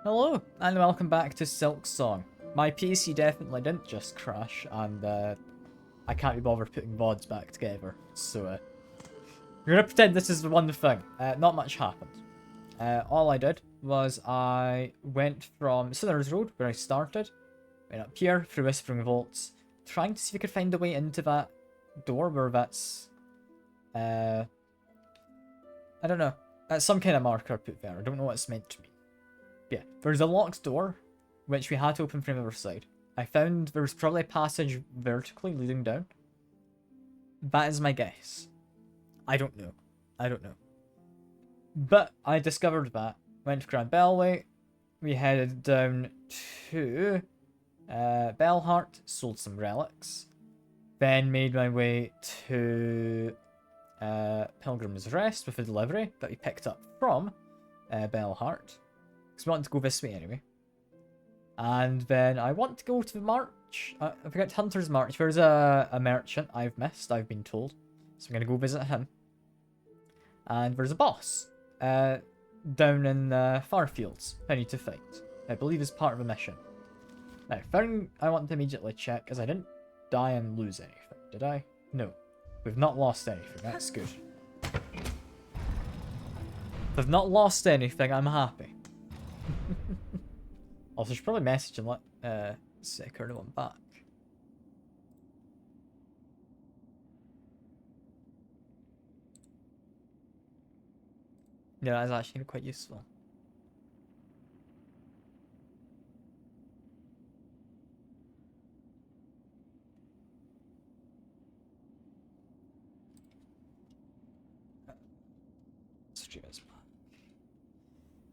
Hello, and welcome back to Silksong. My PC definitely didn't just crash, and I can't be bothered putting VODs back together, so we're gonna pretend this is the one thing. Not much happened. All I did was I went from Sinners Road, where I started, went up here, through Whispering Vaults, trying to see if I could find a way into that door where that's... I don't know. That's some kind of marker put there. I don't know what it's meant to mean. Yeah, there's a locked door, which we had to open from the other side. I found there's probably a passage vertically leading down. That is my guess. I don't know. I don't know. But I discovered that. Went to Grand Bellway. We headed down to Bellheart, sold some relics. Then made my way to Pilgrim's Rest with a delivery that we picked up from Bellheart. Because we wanted to go this way anyway. And then I want to go to the March. I forget Hunter's March. There's a merchant I've missed, I've been told. So I'm going to go visit him. And there's a boss down in Farfields I need to fight. I believe is part of a mission. Now, thing I want to immediately check is I didn't die and lose anything, did I? No. We've not lost anything, that's good. If I've not lost anything, I'm happy. Also, I should probably message and let Sicker know I'm back. Yeah, that is actually quite useful.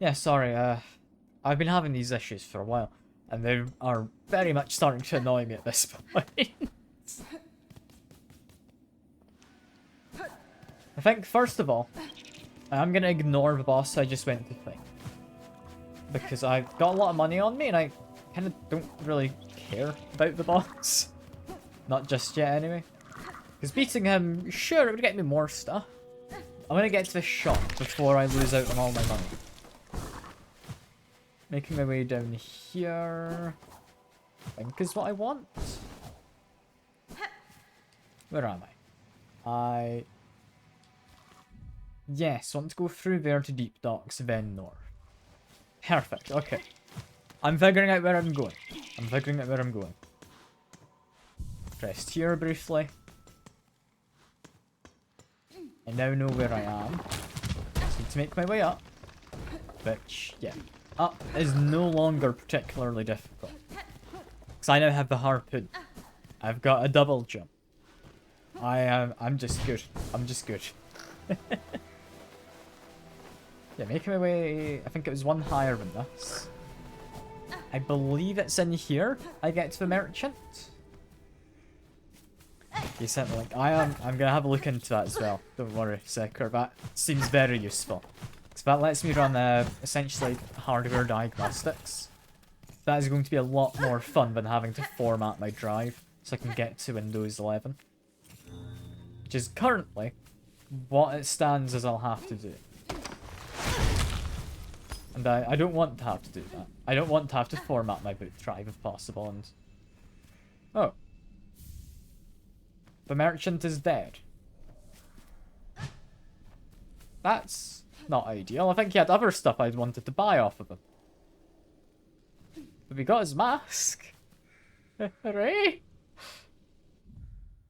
Yeah, sorry, I've been having these issues for a while, and they are very much starting to annoy me at this point. I think, first of all, I'm going to ignore the boss I just went to fight. Because I've got a lot of money on me, and I kind of don't really care about the boss. Not just yet, anyway. Because beating him, sure, it would get me more stuff. I'm going to get to the shop before I lose out on all my money. Making my way down here, I think is what I want. Where am I? Yes, want to go through there to Deep Docks, then north. Perfect, okay. I'm figuring out where I'm going. Pressed here briefly. I now know where I am. Just need to make my way up. Which, yeah. Up is no longer particularly difficult. Because I now have the harpoon. I've got a double jump. I'm just good. Yeah, making my way, I think it was one higher than this. I believe it's in here I get to the merchant. He sent me a link. I'm gonna have a look into that as well. Don't worry, Secker. That seems very useful. So that lets me run essentially hardware diagnostics. That is going to be a lot more fun than having to format my drive so I can get to Windows 11. Which is currently what it stands as I'll have to do. And I don't want to have to do that. I don't want to have to format my boot drive if possible, and... Oh. The merchant is dead. That's not ideal. I think he had other stuff I'd wanted to buy off of him. But we got his mask. Hooray!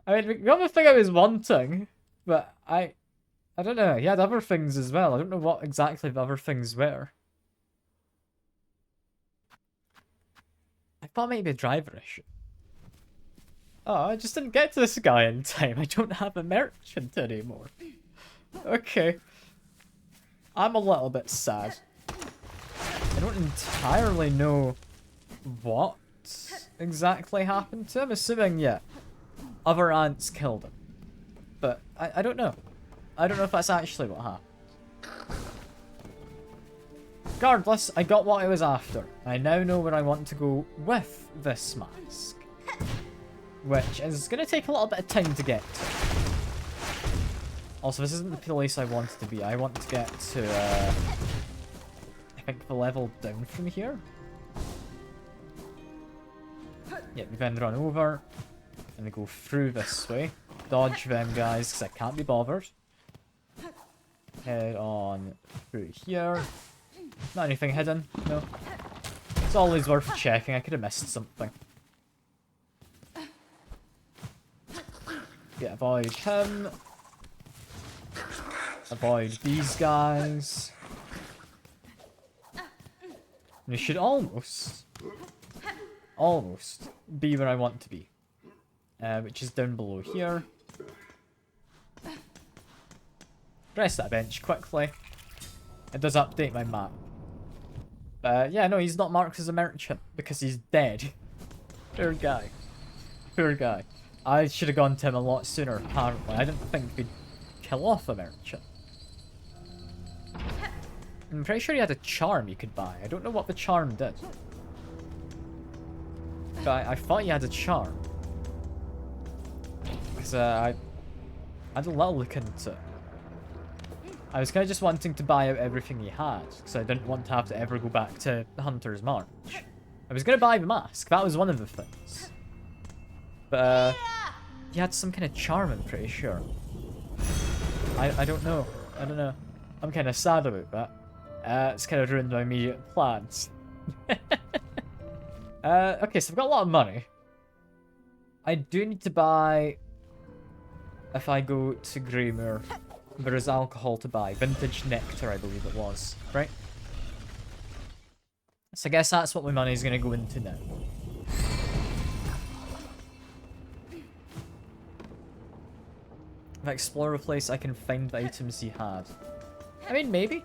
I mean, we got the thing I was wanting, but I don't know. He had other things as well. I don't know what exactly the other things were. I thought maybe a driver issue. Oh, I just didn't get to this guy in time. I don't have a merchant anymore. Okay. I'm a little bit sad. I don't entirely know what exactly happened to him. Assuming, yeah, other ants killed him. But I don't know. I don't know if that's actually what happened. Regardless, I got what I was after. I now know where I want to go with this mask. Which is going to take a little bit of time to get to. Also, this isn't the place I wanted to be. I want to get to, I think the level down from here. Yep, we then run over. And we go through this way. Dodge them guys, because I can't be bothered. Head on through here. Not anything hidden, no. It's always worth checking, I could have missed something. Yeah, avoid him. Avoid these guys. We should almost be where I want to be. Which is down below here. Press that bench quickly. It does update my map. Yeah, no, he's not marked as a merchant because he's dead. Poor guy. Poor guy. I should have gone to him a lot sooner, apparently. I didn't think we'd kill off a merchant. I'm pretty sure he had a charm you could buy. I don't know what the charm did. But I thought he had a charm. Because I had a little look into it. I was kind of just wanting to buy out everything he had. Because I didn't want to have to ever go back to the Hunter's March. I was going to buy the mask. That was one of the things. But he had some kind of charm, I'm pretty sure. I don't know. I don't know. I'm kind of sad about that. It's kind of ruined my immediate plans. Okay, so I've got a lot of money. I do need to buy... If I go to Greymoor, there is alcohol to buy. Vintage nectar, I believe it was. Right? So I guess that's what my money's going to go into now. If I explore a place, I can find the items he had. I mean, maybe.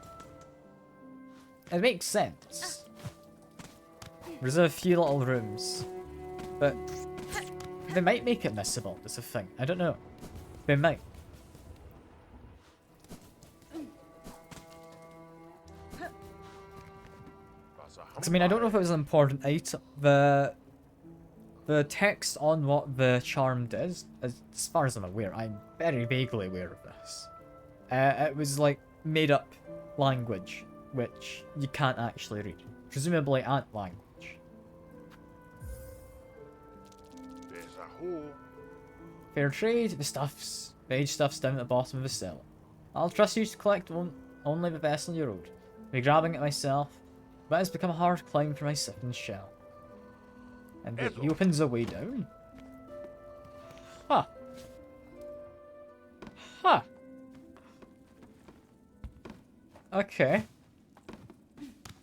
It makes sense. There's a few little rooms. But they might make it missable, that's a thing. I don't know. They might. Because, I mean, I don't know if it was an important item. The text on what the charm does, as far as I'm aware, I'm very vaguely aware of this. It was like made up language, which you can't actually read. Presumably ant language. Fair trade, the age stuff's down at the bottom of the cell. I'll trust you to collect only the vessel you rode. I'll be grabbing it myself, but it's become a hard climb for my second shell. And he opens a way down. Huh. Huh. Okay.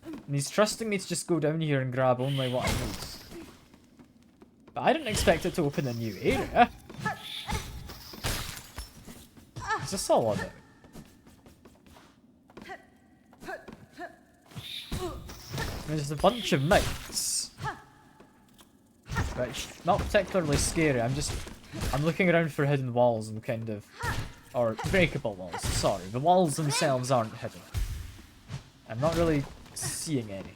And he's trusting me to just go down here and grab only what I need. But I didn't expect it to open a new area. There's a saw on it. There's a bunch of mates. Which, not particularly scary, I'm looking around for hidden walls and kind of... Or breakable walls, sorry. The walls themselves aren't hidden. I'm not really seeing any.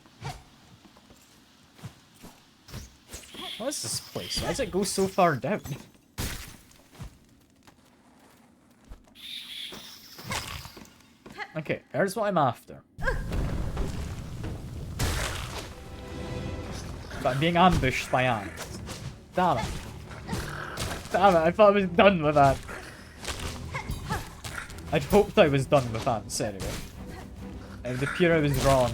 What is this place? Why does it go so far down? Okay, here's what I'm after. But I'm being ambushed by ants. Damn it. Damn it, I thought I was done with that. I'd hoped I was done with ants anyway. It would appear I was wrong.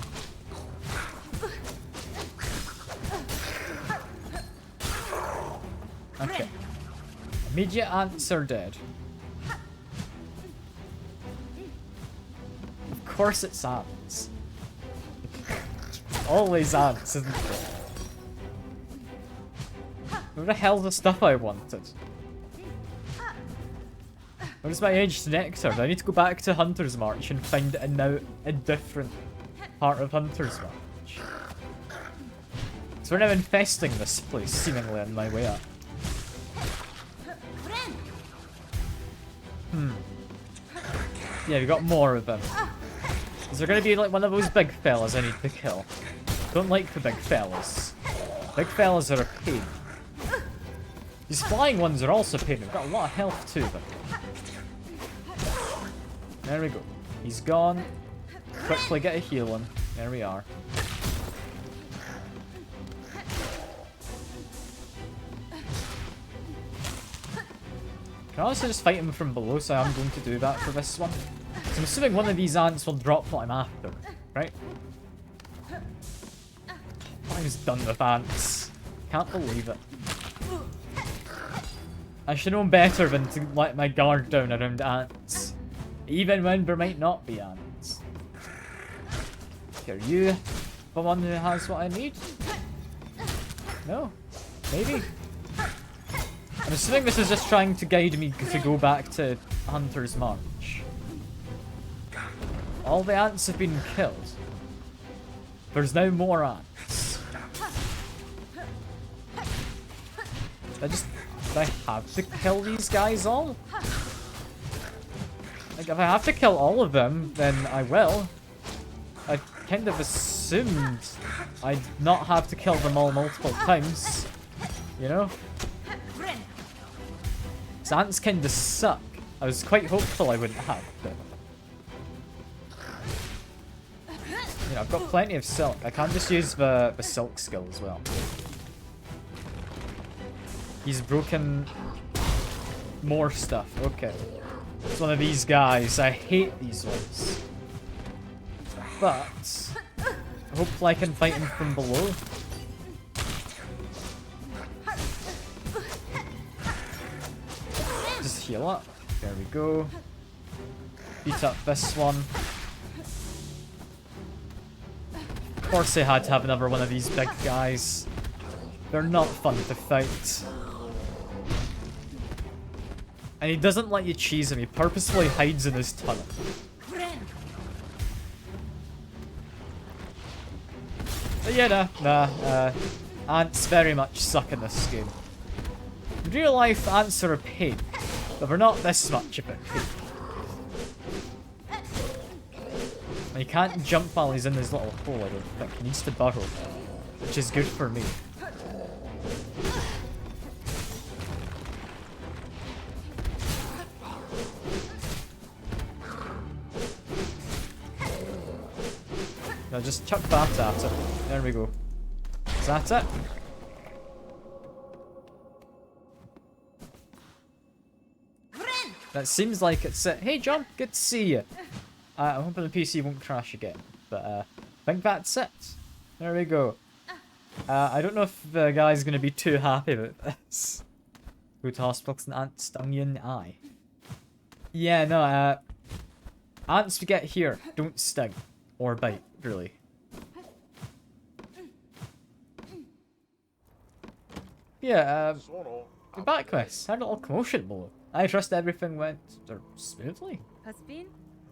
Okay. Immediate ants are dead. Of course it's ants. Always ants, isn't it? Where the hell's the stuff I wanted? Where's my aged nectar? Do I need to go back to Hunter's March and find it in now a different part of Hunter's March? So we're now infesting this place, seemingly on my way up. Yeah, we got more of them. Is there gonna be like one of those big fellas I need to kill? Don't like the big fellas. Big fellas are a pain. These flying ones are also a pain. They've got a lot of health to them. There we go. He's gone. Quickly get a heal on. There we are. Can I also just fight him from below, so I'm going to do that for this one. So I'm assuming one of these ants will drop what I'm after, right? I'm just done with ants. Can't believe it. I should know better than to let my guard down around ants. Even when there might not be ants. Are you the one who has what I need? No? Maybe? I'm assuming this is just trying to guide me to go back to Hunter's March. All the ants have been killed. There's now more ants. Do I have to kill these guys all? Like, if I have to kill all of them, then I will. I kind of assumed I'd not have to kill them all multiple times. You know? These ants kinda suck. I was quite hopeful I wouldn't have, but... You know, I've got plenty of silk. I can't just use the silk skill as well. He's broken more stuff. Okay. It's one of these guys. I hate these ones. But hopefully I can fight him from below. Just heal up. There we go. Beat up this one. Of course they had to have another one of these big guys. They're not fun to fight. And he doesn't let you cheese him, he purposefully hides in his tunnel. But yeah, ants very much suck in this game. In real life, ants are a pain, but they're not this much of a pain. And he can't jump while he's in his little hole, I don't think. He needs to burrow, which is good for me. Now just chuck that at him. There we go. Is that it? That seems like it's it. Hey John, good to see you. I'm hoping the PC won't crash again, but I think that's it. There we go. I don't know if the guy's going to be too happy about this. Go to hospital because an ant stung you in the eye. Yeah, no, ants we get here don't sting. Or bite, really. Yeah, back quest. Had a little commotion below. I trust everything went smoothly.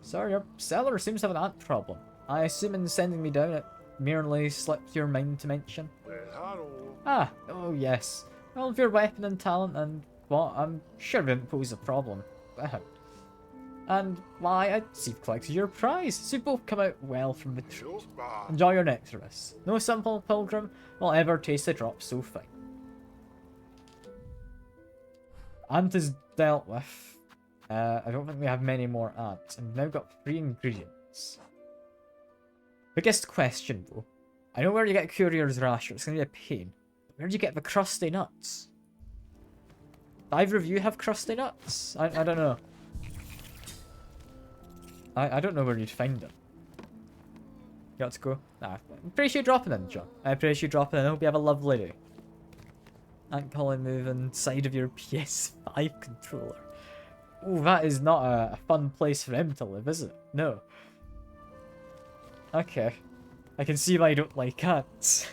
Sir, your cellar seems to have an ant problem. I assume in sending me down it merely slipped your mind to mention. Ah, oh yes. Well, with your weapon and talent and what, I'm sure it didn't pose a problem. And why, I see you've collected your prize, so you both come out well from the trip. Enjoy your nectarus. No simple pilgrim will ever taste a drop so fine. Ant is dealt with. I don't think we have many more ants, and we've now got 3 ingredients. Biggest question though. I know where you get Courier's Rasher, it's gonna be a pain. But where do you get the crusty nuts? Do either of you have crusty nuts? I don't know. I don't know where you'd find them. You got to go? Nah, I appreciate you dropping in, John. I appreciate you dropping in. I hope you have a lovely day. Ant colony move inside of your PS5 controller. Ooh, that is not a fun place for him to live, is it? No. Okay. I can see why you don't like ants.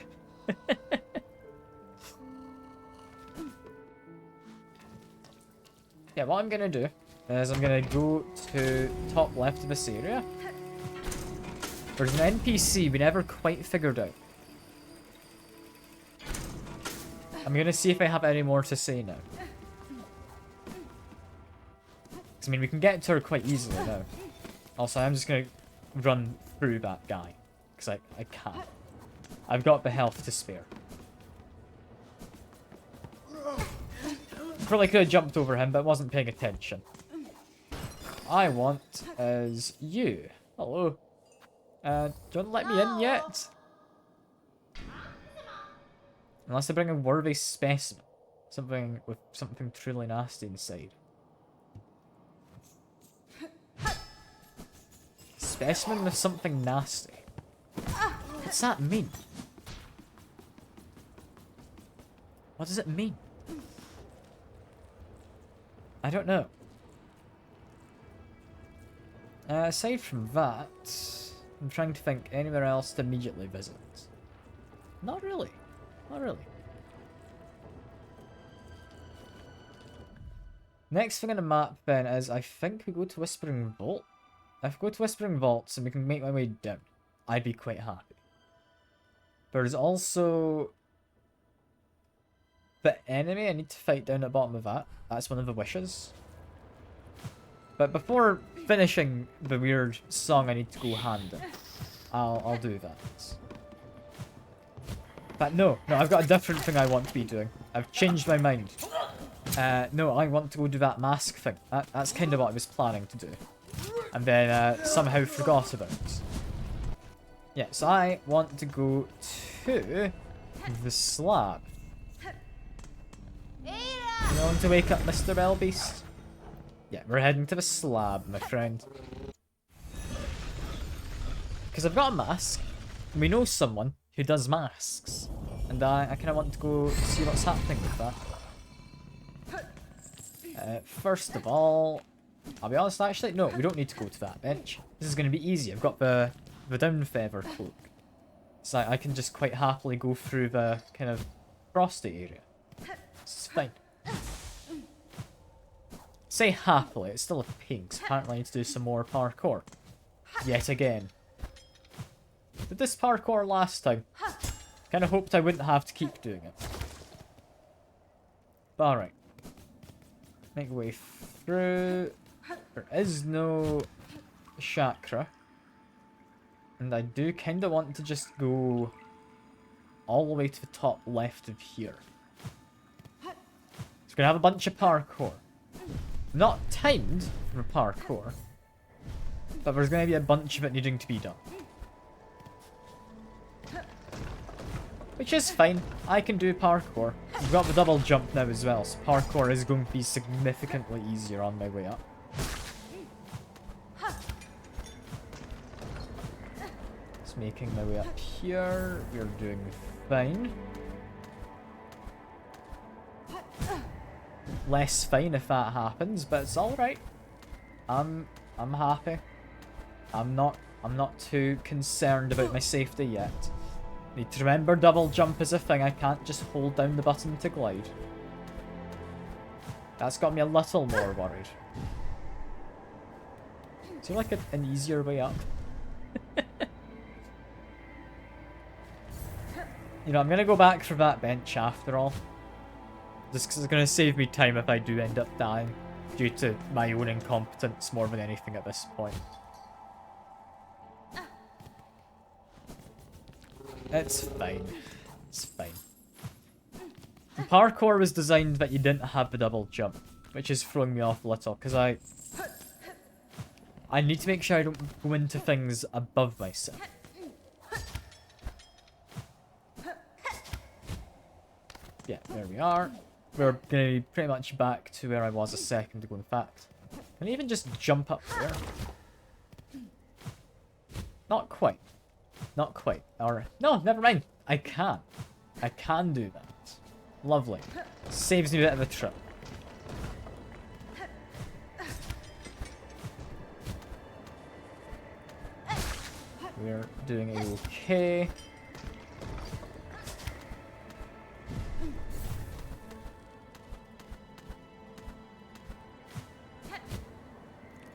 Yeah, what I'm gonna do is I'm gonna go to top left of this area. There's an NPC we never quite figured out. I'm gonna see if I have any more to say now. I mean, we can get to her quite easily now. Also, I'm just gonna run through that guy. Because I can't. I've got the health to spare. Probably could have jumped over him, but wasn't paying attention. I want is you. Hello. Don't let me in yet. Unless I bring a worthy specimen. Something with something truly nasty inside. Specimen with something nasty. What's that mean? What does it mean? I don't know. Aside from that, I'm trying to think anywhere else to immediately visit. Not really. Not really. Next thing on the map then is I think we go to Whispering Vault. If we go to Whispering Vaults and we can make my way down, I'd be quite happy. There's also the enemy I need to fight down at the bottom of that. That's one of the wishes. But before finishing the weird song I need to go hand in, I'll do that. But no, I've got a different thing I want to be doing. I've changed my mind. No, I want to go do that mask thing. That's kind of what I was planning to do. And then somehow forgot about it. Yeah, so I want to go to the slab. You want to wake up Mr. Bellbeast? Yeah, we're heading to the slab, my friend. Because I've got a mask, and we know someone who does masks. And I kind of want to go see what's happening with that. First of all, I'll be honest, actually, no, we don't need to go to that bench. This is going to be easy. I've got the down feather cloak. So I can just quite happily go through the kind of frosty area. It's fine. Say happily, it's still a pain, because apparently I need to do some more parkour. Yet again. Did this parkour last time? Kind of hoped I wouldn't have to keep doing it. But alright. Make our way through. There is no chakra. And I do kind of want to just go all the way to the top left of here. So we're going to have a bunch of parkour. Not timed for parkour, but there's going to be a bunch of it needing to be done. Which is fine. I can do parkour. We've got the double jump now as well, so parkour is going to be significantly easier on my way up. Just making my way up here. We're doing fine. Less fine if that happens, but it's alright. I'm happy. I'm not too concerned about my safety yet. Need to remember double jump is a thing. I can't just hold down the button to glide. That's got me a little more worried. Seems like an easier way up. You know, I'm gonna go back for that bench after all. Just because it's going to save me time if I do end up dying. Due to my own incompetence more than anything at this point. It's fine. It's fine. The parkour was designed that you didn't have the double jump. Which is throwing me off a little. Because I need to make sure I don't go into things above myself. Yeah, there we are. We're going to be pretty much back to where I was a second ago, in fact. Can I even just jump up there? Not quite. Not quite. Or, no, never mind. I can. I can do that. Lovely. Saves me a bit of a trip. We're doing okay.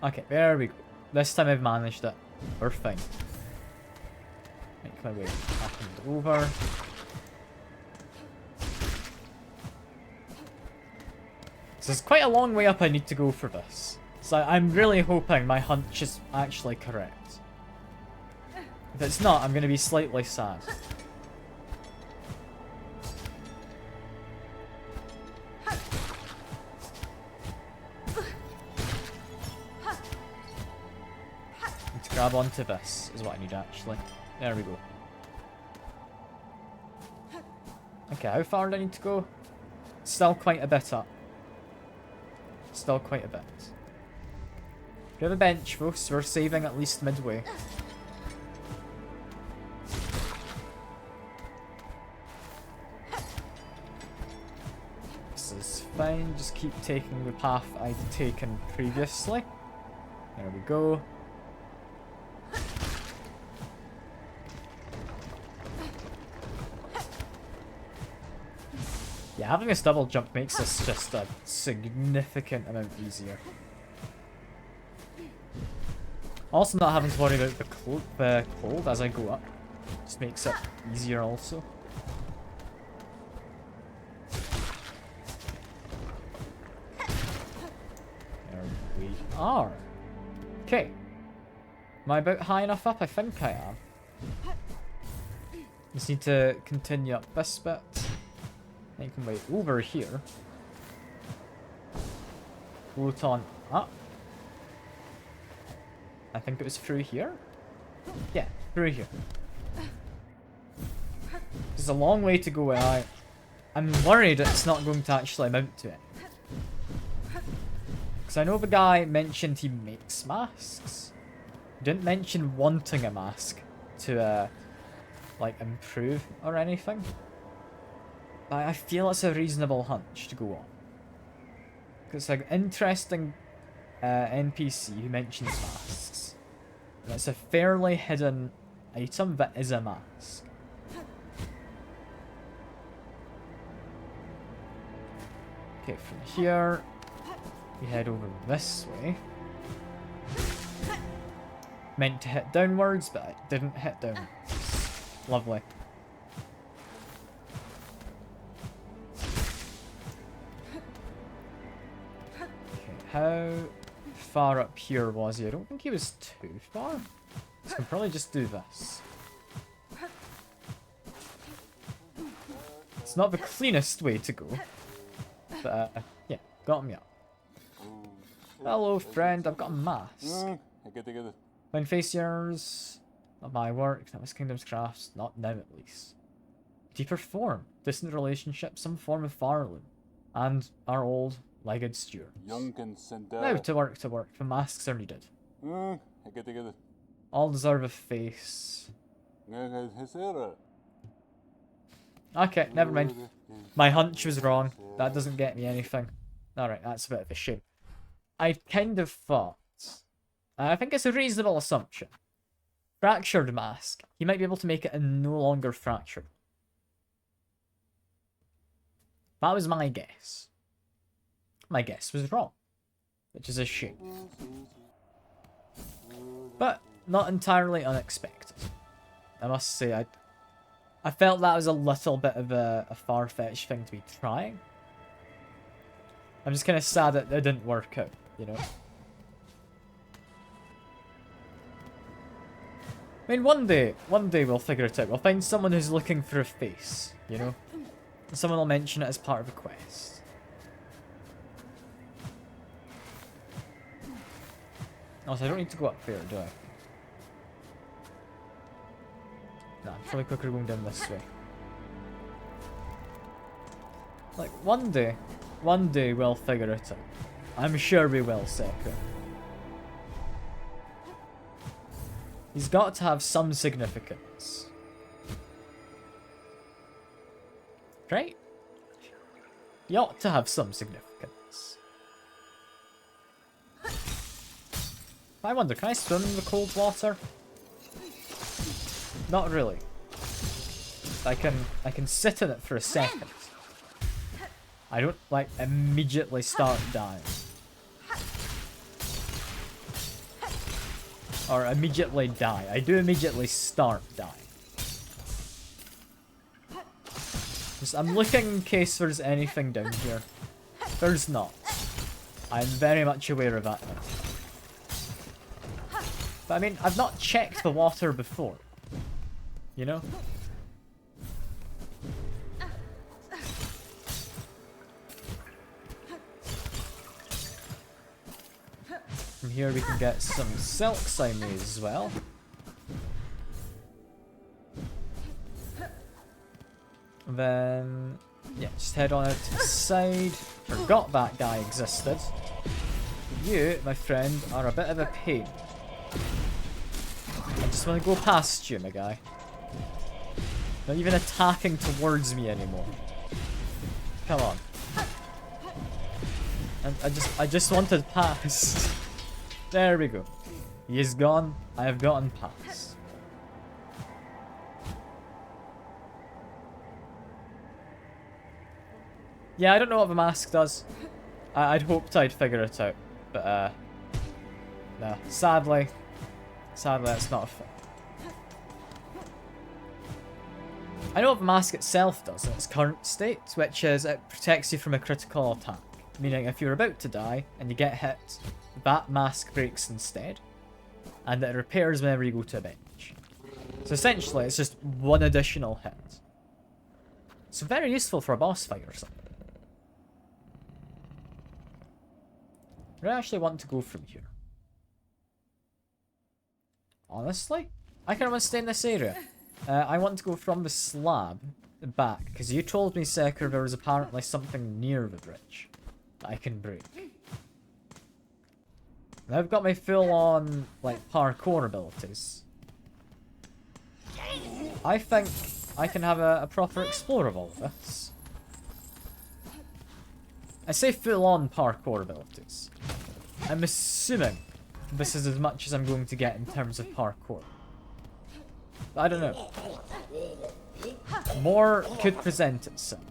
Okay, there we go. This time I've managed it. We're fine. Make my way up and over. So it's quite a long way up I need to go for this. So I'm really hoping my hunch is actually correct. If it's not, I'm going to be slightly sad. Grab onto this is what I need, actually. There we go. Okay, how far do I need to go? Still quite a bit up. Still quite a bit. We have a bench, folks. We're saving at least midway. This is fine. Just keep taking the path I'd taken previously. There we go. Yeah, having this double jump makes this just a significant amount easier. Also, not having to worry about the cold as I go up just makes it easier also. There we are. Okay. Am I about high enough up? I think I am. Just need to continue up this bit. Then you can wait over here. Float on up. I think it was through here? Yeah, through here. There's a long way to go and I'm worried it's not going to actually amount to it. Because I know the guy mentioned he makes masks. He didn't mention wanting a mask to like improve or anything. But I feel it's a reasonable hunch to go on. Because it's like an interesting NPC who mentions masks. And it's a fairly hidden item that is a mask. Okay, from here we head over this way. Meant to hit downwards, but it didn't hit downwards. Lovely. How far up here was he? I don't think he was too far. So I can probably just do this. It's not the cleanest way to go. But, yeah, got me up. Hello, friend. I've got a mask. Find face yours. Not my work. That was Kingdom's Crafts. Not now, at least. Deeper form. Distant relationship. Some form of Farloon. And our old legged steward. Now to work, to work. The masks are needed. All deserve a face. Okay, never mind. My hunch was wrong. That doesn't get me anything. Alright, that's a bit of a shame. I kind of thought... I think it's a reasonable assumption. Fractured mask. He might be able to make it no longer fractured. That was my guess. My guess was wrong. Which is a shame. But not entirely unexpected. I must say, I felt that was a little bit of a far-fetched thing to be trying. I'm just kind of sad that it didn't work out, you know? I mean, one day we'll figure it out. We'll find someone who's looking for a face, you know? And someone will mention it as part of a quest. Also, I don't need to go up there, do I? Nah, I'm probably quicker going down this way. Like, one day we'll figure it out. I'm sure we will, Seko. He's got to have some significance. Right? He ought to have some significance. I wonder, can I swim in the cold water? Not really. I can sit in it for a second. I don't, like, immediately start dying. Or immediately die. I do immediately start dying. I'm looking in case there's anything down here. There's not. I'm very much aware of that now. But I mean, I've not checked the water before. You know? From here we can get some Silksong as well. Then, yeah, just head on out to the side. Forgot that guy existed. You, my friend, are a bit of a pain. I just want to go past you, my guy. Not even attacking towards me anymore. Come on. And I just wanted past. There we go. He is gone. I have gotten past. Yeah, I don't know what the mask does. I'd hoped I'd figure it out, but no. Sadly, that's not a thing. I know what the mask itself does in its current state, which is it protects you from a critical attack. Meaning if you're about to die and you get hit, that mask breaks instead, and it repairs whenever you go to a bench. So essentially, it's just one additional hit. So very useful for a boss fight or something. Where do I actually want to go from here? Honestly, I kind of want to stay in this area. I want to go from the slab back, because you told me, Seker, there was apparently something near the bridge that I can break. Now I've got my full-on, like, parkour abilities. I think I can have a proper explore of all this. I say full-on parkour abilities. I'm assuming this is as much as I'm going to get in terms of parkour. But I don't know. More could present itself.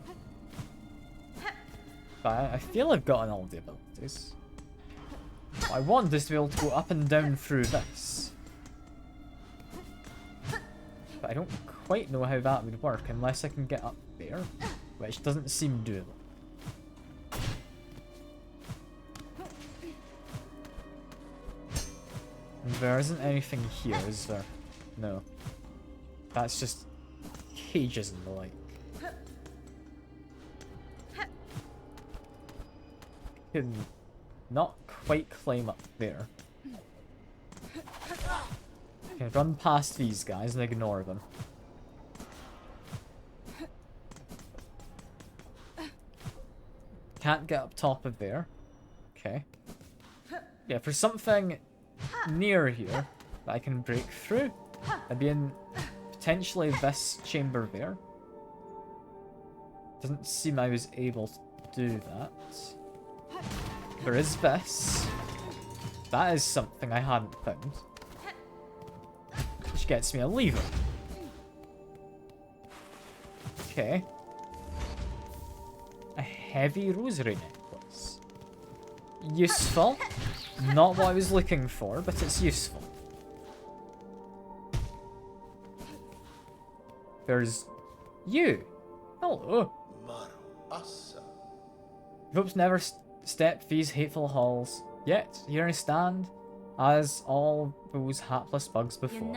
But I feel I've gotten all the abilities. What I want is to be able to go up and down through this. But I don't quite know how that would work unless I can get up there, which doesn't seem doable. And there isn't anything here, is there? No. That's just cages and the like. Can not quite climb up there. Okay, run past these guys and ignore them. Can't get up top of there. Okay. Yeah, for something near here that I can break through, I'd be in potentially this chamber there. Doesn't seem I was able to do that. There is this. That is something I hadn't found. Which gets me a lever. Okay. A heavy rosary necklace. Useful. Not what I was looking for, but it's useful. There's you. Hello. Hopes never step these hateful halls. Yet, here I stand, as all those hapless bugs before.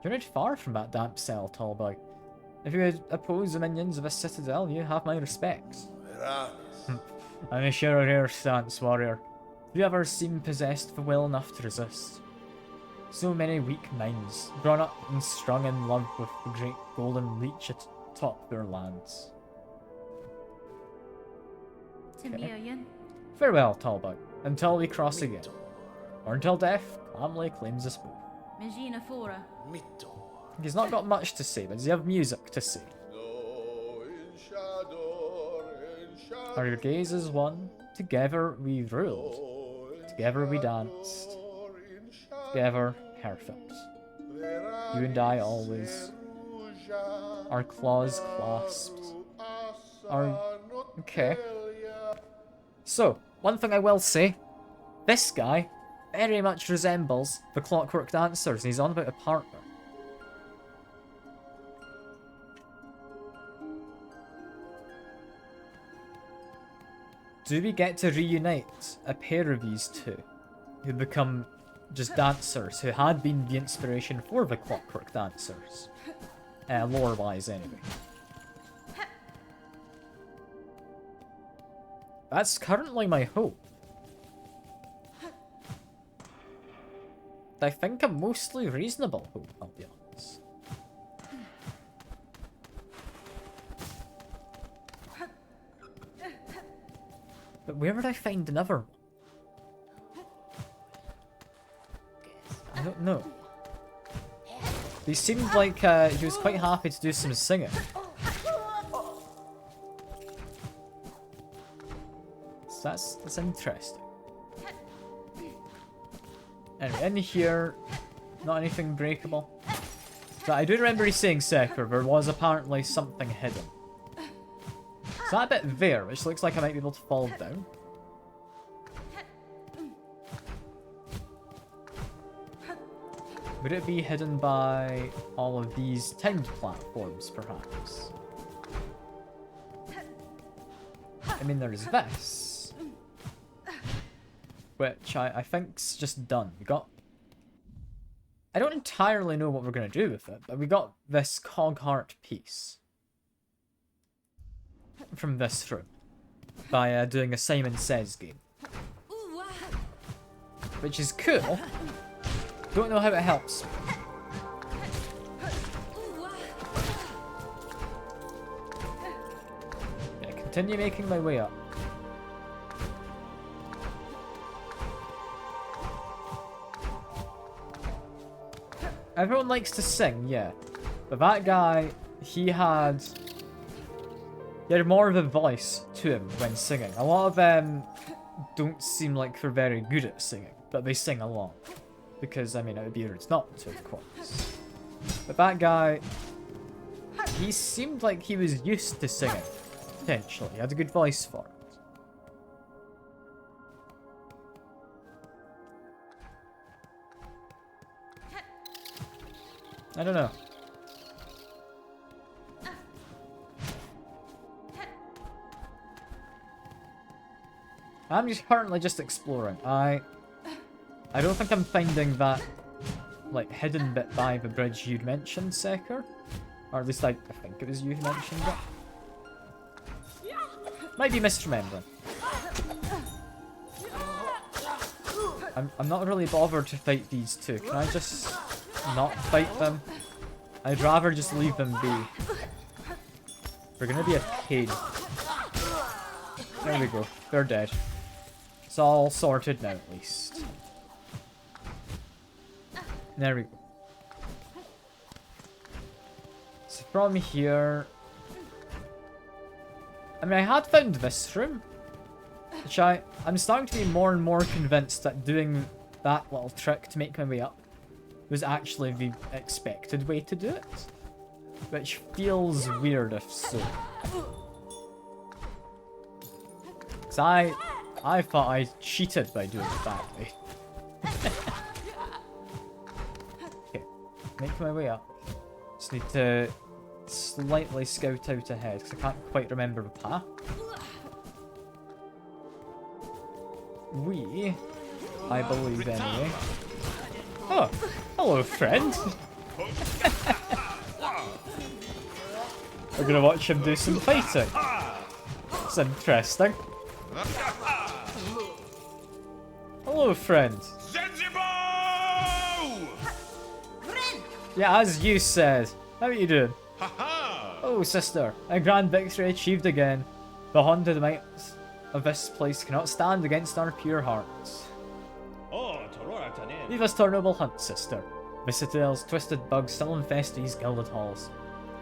You're not far from that damp cell, tall boy. If you would oppose the minions of a citadel, you have my respects. I'm a sure rare stance, warrior. Have you ever seemed possessed of will enough to resist? So many weak minds, grown up and strung in love with the great golden leech atop their lands. Okay. Farewell, Talbot, until we cross again. Or until death calmly claims us both. He's not got much to say, but does he have music to say? Are your gazes one? Together we ruled. Together we danced. Together, perfect. You and I always. Our claws clasped. Okay. So, one thing I will say. This guy very much resembles the Clockwork Dancers, and he's on about a partner. Do we get to reunite a pair of these two, who become just dancers, who had been the inspiration for the Clockwork Dancers? Lore-wise, anyway. That's currently my hope. I think I'm mostly reasonable, I'll be honest. But where would I find another one? I don't know. He seemed like he was quite happy to do some singing. So that's interesting. Anyway, in here, not anything breakable. So I do remember he saying Secker, there was apparently something hidden. So that bit there, which looks like I might be able to fall down. Would it be hidden by all of these timed platforms, perhaps? I mean, there's this, which I think's just done. We got... I don't entirely know what we're going to do with it, but we got this cog heart piece from this room by doing a Simon Says game, which is cool. Don't know how it helps. Yeah, continue making my way up. Everyone likes to sing, yeah. But that guy, he had more of a voice to him when singing. A lot of them don't seem like they're very good at singing, but they sing along. Because, I mean, it would be rude not to, of course. But that guy, he seemed like he was used to singing, potentially. He had a good voice for it. I don't know. I'm just currently just exploring. I don't think I'm finding that, like, hidden bit by the bridge you'd mentioned, Secker. Or at least I think it was you who mentioned it. Might be misremembering. I'm not really bothered to fight these two. Can I just not fight them? I'd rather just leave them be. They're gonna be a pain. There we go. They're dead. It's all sorted now, at least. There we go. So from here... I mean, I had found this room. Which I'm starting to be more and more convinced that doing that little trick to make my way up was actually the expected way to do it. Which feels weird if so. Because I thought I cheated by doing it that way. Okay, make my way up. Just need to slightly scout out ahead because I can't quite remember the path. I believe anyway. Oh, hello friend. We're gonna watch him do some fighting. It's interesting. Hello friend. Yeah, as you said. How are you doing? Oh sister, a grand victory achieved again. The haunted might of this place cannot stand against our pure hearts. Leave us to our noble hunt, sister. Visitors, twisted bugs still infest these gilded halls.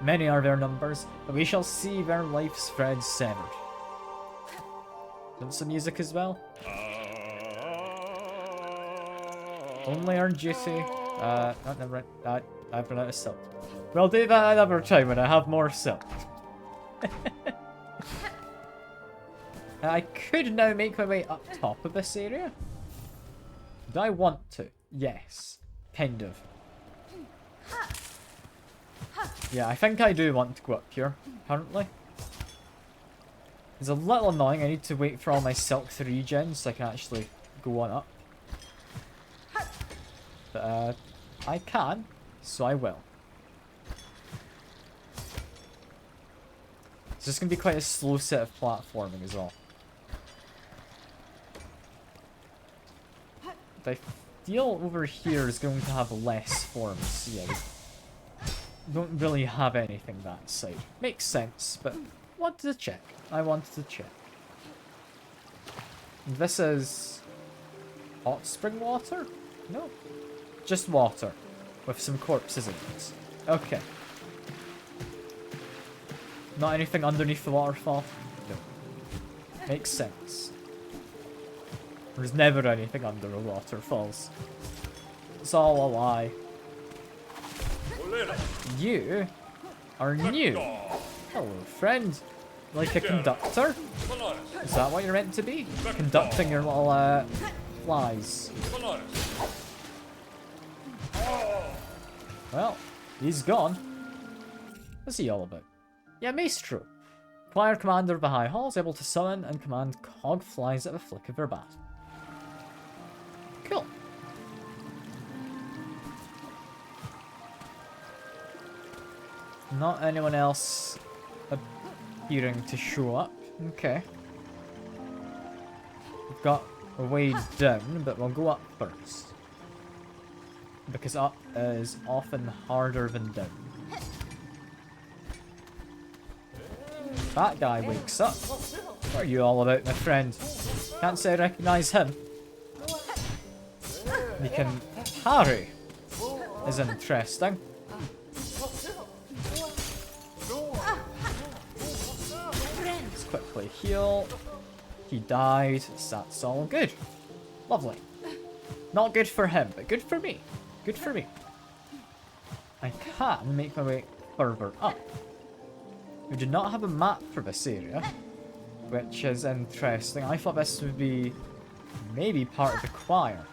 Many are their numbers, but we shall see their life's threads severed. Want some music as well? Only our duty. Never mind. I've run out of silk. We'll do that another time when I have more silk. I could now make my way up top of this area. Do I want to? Yes. Kind of. Yeah, I think I do want to go up here, currently. It's a little annoying. I need to wait for all my silk to regen so I can actually go on up. But, I can, so I will. It's just going to be quite a slow set of platforming as well. I deal over here is going to have less forms. Yeah, we don't really have anything that side. Makes sense, but wanted to check. I wanted to check. This is hot spring water? No. Just water. With some corpses in it. Okay. Not anything underneath the waterfall? No. Makes sense. There's never anything under the waterfalls. It's all a lie. You are new. Hello, friend. Like a conductor? Is that what you're meant to be? Conducting your little, flies. Well, he's gone. What's he all about? Yeah, Maestro. Choir commander of the High Hall is able to summon and command cog flies at the flick of their bat. Cool. Not anyone else appearing to show up. Okay. We've got a way down, but we'll go up first. Because up is often harder than down. That guy wakes up. What are you all about, my friend? Can't say I recognise him. You can parry. Is interesting. Let's quickly heal. He died. That's all good. Lovely. Not good for him, but good for me. Good for me. I can make my way further up. We do not have a map for this area, which is interesting. I thought this would be maybe part of the choir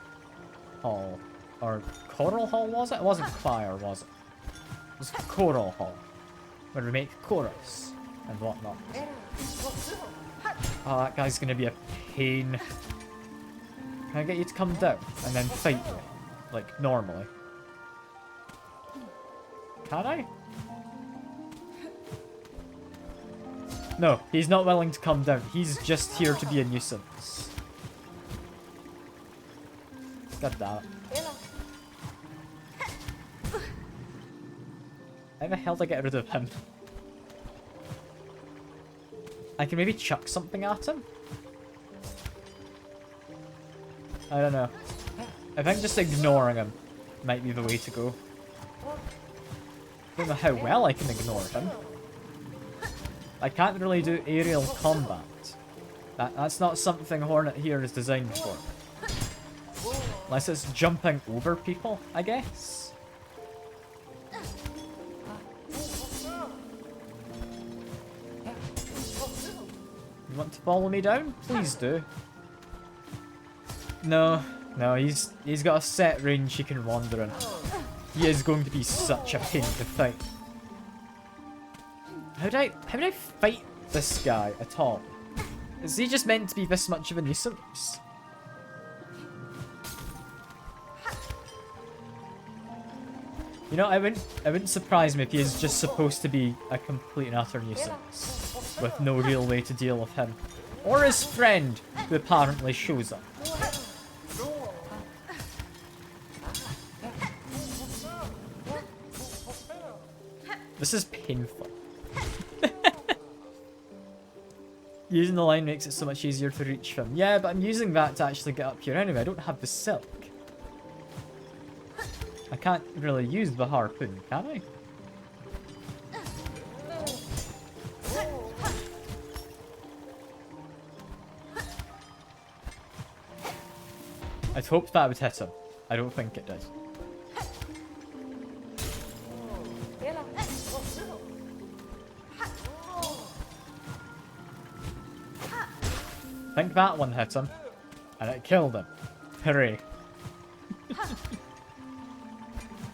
hall. Or choral hall, was it? It wasn't choir, was it? It was choral hall, where we make chorus and whatnot. Oh, that guy's gonna be a pain. Can I get you to come down and then fight me? Like, normally. Can I? No, he's not willing to come down. He's just here to be a nuisance. God damn it. How the hell did I get rid of him? I can maybe chuck something at him? I don't know. I think just ignoring him might be the way to go. I don't know how well I can ignore him. I can't really do aerial combat. That's not something Hornet here is designed for. Unless it's jumping over people, I guess. You want to follow me down? Please do. No, he's got a set range he can wander in. He is going to be such a pain to fight. How did I fight this guy at all? Is he just meant to be this much of a nuisance? You know, I wouldn't surprise me if he is just supposed to be a complete and utter nuisance, with no real way to deal with him. Or his friend, who apparently shows up. This is painful. Using the line makes it so much easier to reach him. Yeah, but I'm using that to actually get up here anyway. I don't have the silk. I can't really use the harpoon, can I? I'd hoped that would hit him. I don't think it did. I think that one hit him, and it killed him. Hooray.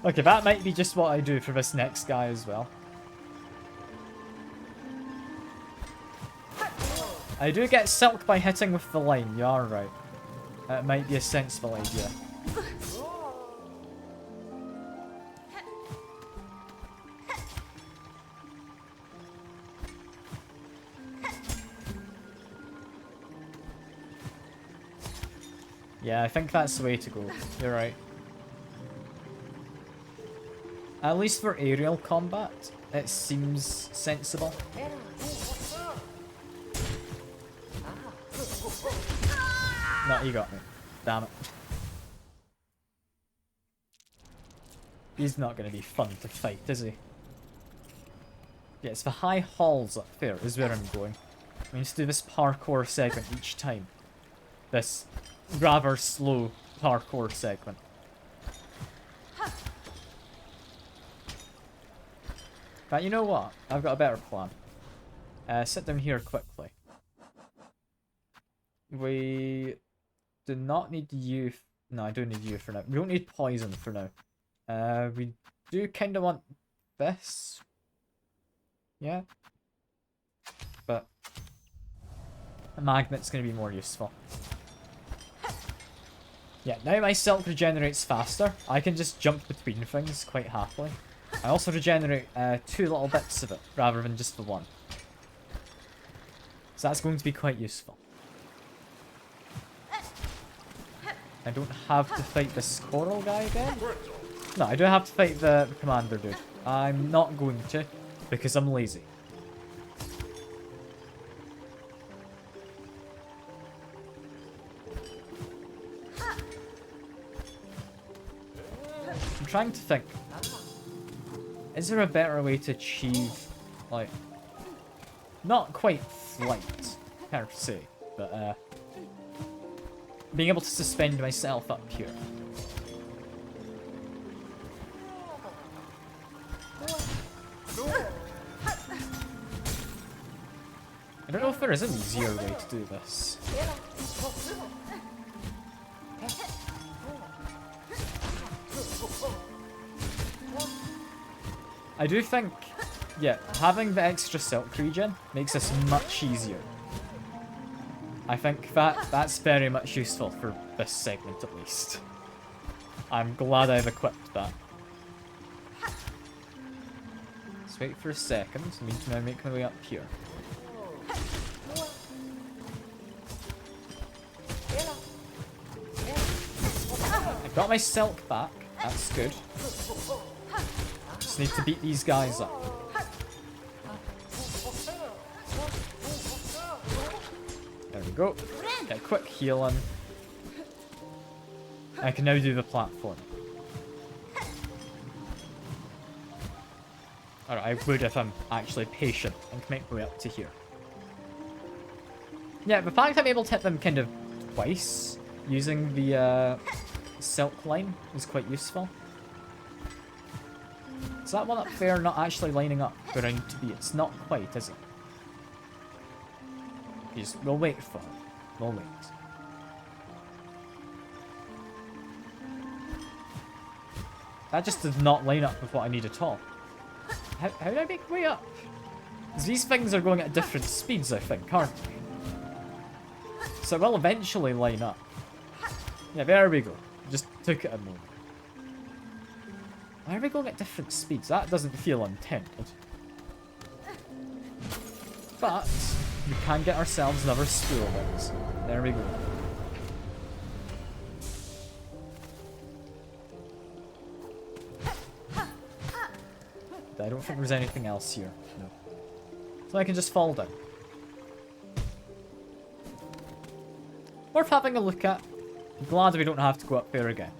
Okay, that might be just what I do for this next guy as well. I do get silk by hitting with the line, you are right. That might be a sensible idea. Yeah, I think that's the way to go. You're right. At least for aerial combat, it seems sensible. No, he got me. Damn it. He's not going to be fun to fight, is he? Yeah, it's the high halls up there is where I'm going. I mean, to do this parkour segment each time. This rather slow parkour segment. But you know what? I've got a better plan. Sit down here quickly. We do not need you. No, I do need you for now. We don't need poison for now. We do kind of want this. Yeah. But a magnet's going to be more useful. Yeah, now my silk regenerates faster. I can just jump between things quite happily. I also regenerate 2 little bits of it, rather than just the 1. So that's going to be quite useful. I don't have to fight the squirrel guy again? No, I do have to fight the commander dude. I'm not going to, because I'm lazy. I'm trying to think. Is there a better way to achieve, like, not quite flight, per se, but, being able to suspend myself up here? I don't know if there is an easier way to do this. I do think, yeah, having the extra silk regen makes this much easier. I think that's very much useful for this segment at least. I'm glad I've equipped that. Let's wait for a second. I need to now make my way up here. I got my silk back. That's good. Just need to beat these guys up. There we go. Get a quick heal in. I can now do the platform. Alright, I would if I'm actually patient and can make my way up to here. Yeah, the fact I'm able to hit them kind of twice using the silk line is quite useful. Is that one up there not actually lining up where I need to be? It's not quite, is it? We'll wait for it. We'll wait. That just did not line up with what I need at all. How do I make my way up? 'Cause these things are going at different speeds, I think, aren't they? So it will eventually line up. Yeah, there we go. Just took it a moment. Why are we going at different speeds? That doesn't feel intended. But we can get ourselves another spool of it. There we go. I don't think there's anything else here. No. So I can just fall down. Worth having a look at. I'm glad we don't have to go up there again.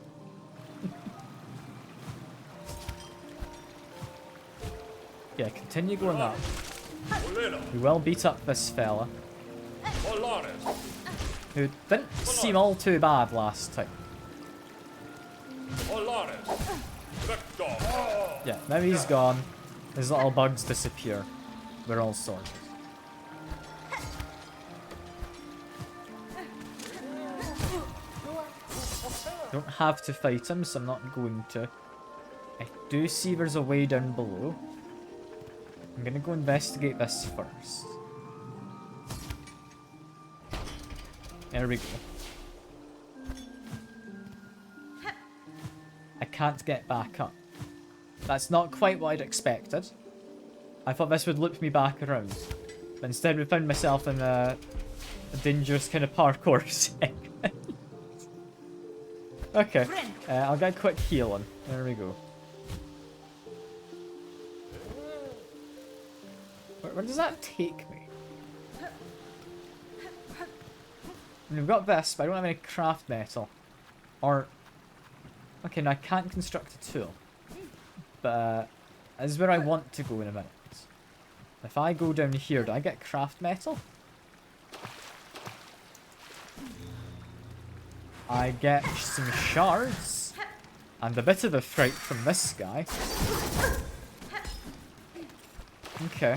Yeah, continue going up. We will beat up this fella. Who didn't seem all too bad last time. Yeah, now he's gone. His little bugs disappear. We're all sorted. Don't have to fight him, so I'm not going to. I do see there's a way down below. I'm gonna go investigate this first. There we go. I can't get back up. That's not quite what I'd expected. I thought this would loop me back around. But instead we found myself in a dangerous kind of parkour segment. Okay, I'll get a quick healing. There we go. Where does that take me? We've got this, but I don't have any craft metal. Or... Okay, now I can't construct a tool. But this is where I want to go in a minute. If I go down here, do I get craft metal? I get some shards. And a bit of a fright from this guy. Okay.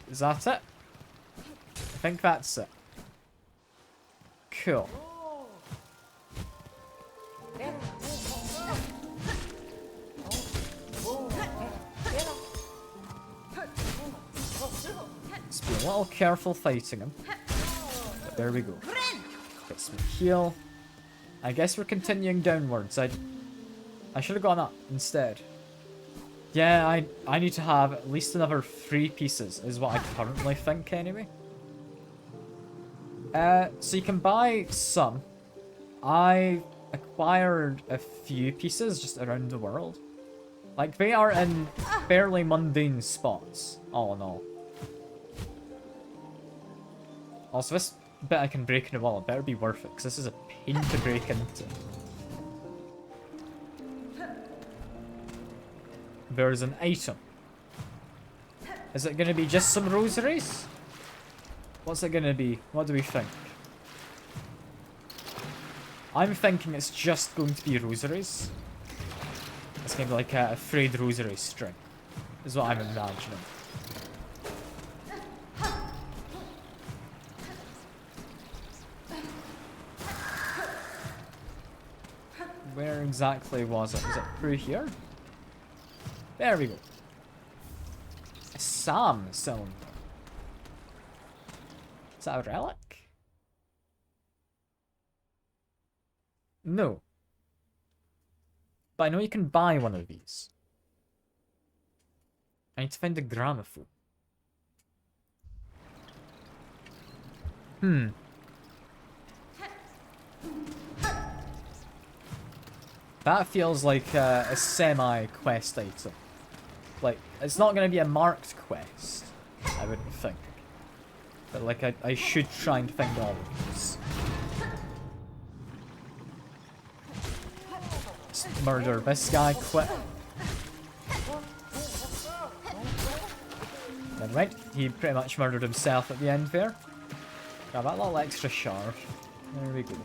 Is that it? I think that's it. Cool. Let's be a little careful fighting him. But there we go. Get some heal. I guess we're continuing downwards. I should have gone up instead. Yeah, I need to have at least another 3 pieces, is what I currently think anyway. So you can buy some. I acquired a few pieces just around the world. Like, they are in fairly mundane spots, all in all. Also, this bit I can break in a wall, it better be worth it, because this is a pain to break into. There's an item. Is it going to be just some rosaries? What's it going to be? What do we think? I'm thinking it's just going to be rosaries. It's going to be like a frayed rosary string. Is what I'm imagining. Where exactly was it? Was it through here? There we go. A SAM cylinder. Is that a relic? No. But I know you can buy one of these. I need to find a gramophone. That feels like a semi-quest item. Like, it's not going to be a marked quest, I wouldn't think. But, like, I should try and find all of these. Let's murder this guy quick. Never mind, he pretty much murdered himself at the end there. Grab that little extra shard. There we go.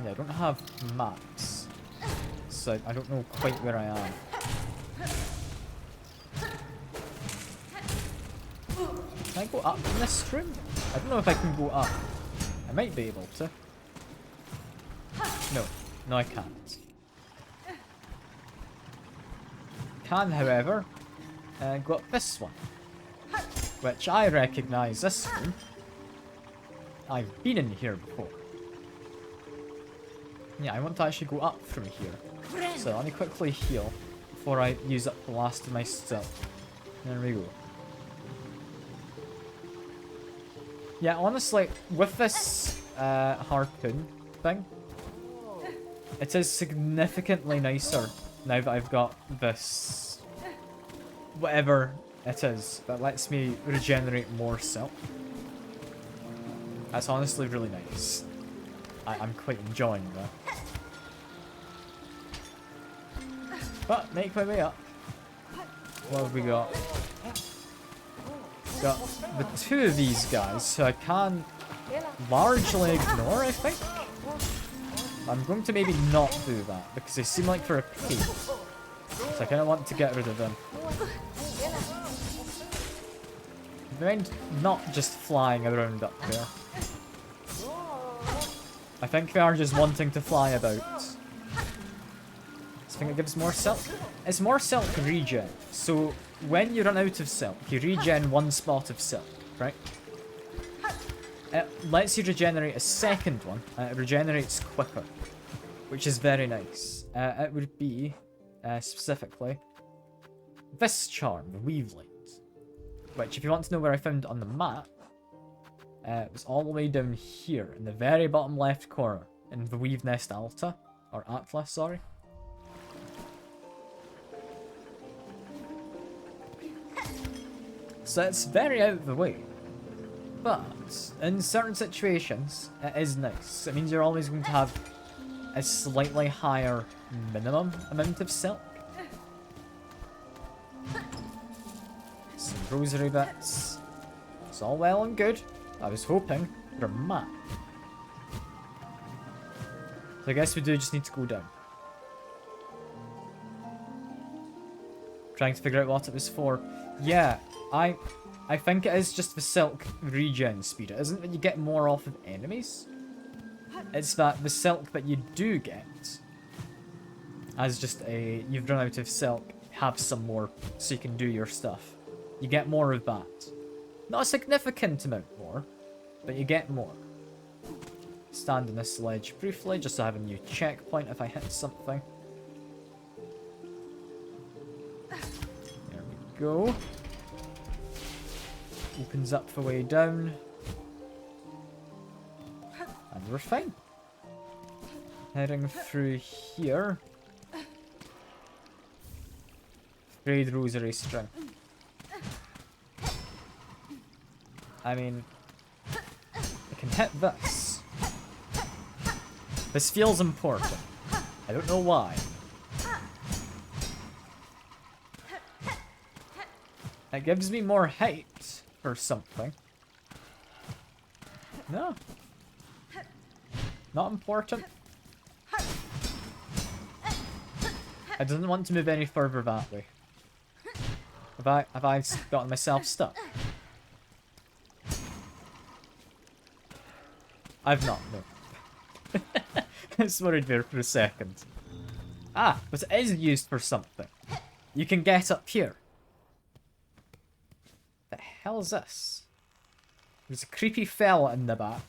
Yeah, I don't have maps, so I don't know quite where I am. Can I go up in this room? I don't know if I can go up. I might be able to. No, I can't. Can, however, go up this one, which I recognise this room. I've been in here before. Yeah, I want to actually go up from here. So let me quickly heal before I use up the last of my stuff. There we go. Yeah, honestly, with this harpoon thing, it is significantly nicer now that I've got this, whatever it is, that lets me regenerate more silk. That's honestly really nice. I'm quite enjoying that. But make my way up. What have we got? Got the 2 of these guys, so I can largely ignore, I think. I'm going to maybe not do that, because they seem like they're a pain. So I kind of want to get rid of them. Mind not just flying around up there. I think they are just wanting to fly about. I think it gives more silk. It's more silk regen. So when you run out of silk, you regen 1 spot of silk, right? It lets you regenerate a second one, and it regenerates quicker, which is very nice. It would be, specifically, this charm, the Weave Light, which if you want to know where I found it on the map, It was all the way down here, in the very bottom left corner, in the Weave Nest Alta, or Atlas, sorry. So it's very out of the way. But, in certain situations, it is nice. It means you're always going to have a slightly higher minimum amount of silk. Some rosary bits. It's all well and good. I was hoping for a map. So I guess we do just need to go down. Trying to figure out what it was for. Yeah, I think it is just the silk regen speed. It isn't that you get more off of enemies. It's that the silk that you do get, as just you've run out of silk, have some more so you can do your stuff. You get more of that. Not a significant amount more, but you get more. Stand on this ledge briefly, just to have a new checkpoint if I hit something. There we go. Opens up the way down. And we're fine. Heading through here. Frayed rosary string. I mean, I can hit this. This feels important. I don't know why. It gives me more height or something. No. Not important. I didn't want to move any further that way. Have I gotten myself stuck? I've not, no. I was worried there for a second. Ah, but it is used for something. You can get up here. The hell is this? There's a creepy fella in the back.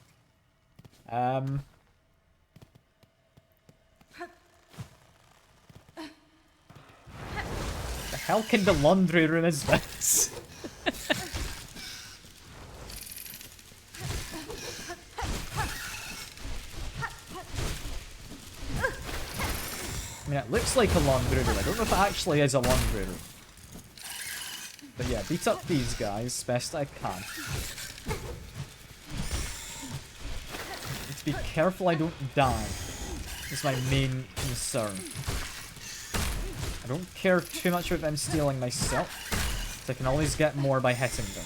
The hell kind of laundry room is this? I mean, it looks like a laundry room. I don't know if it actually is a laundry room. But yeah, beat up these guys best I can. Need to be careful I don't die. That's my main concern. I don't care too much about them stealing my silk, so I can always get more by hitting them.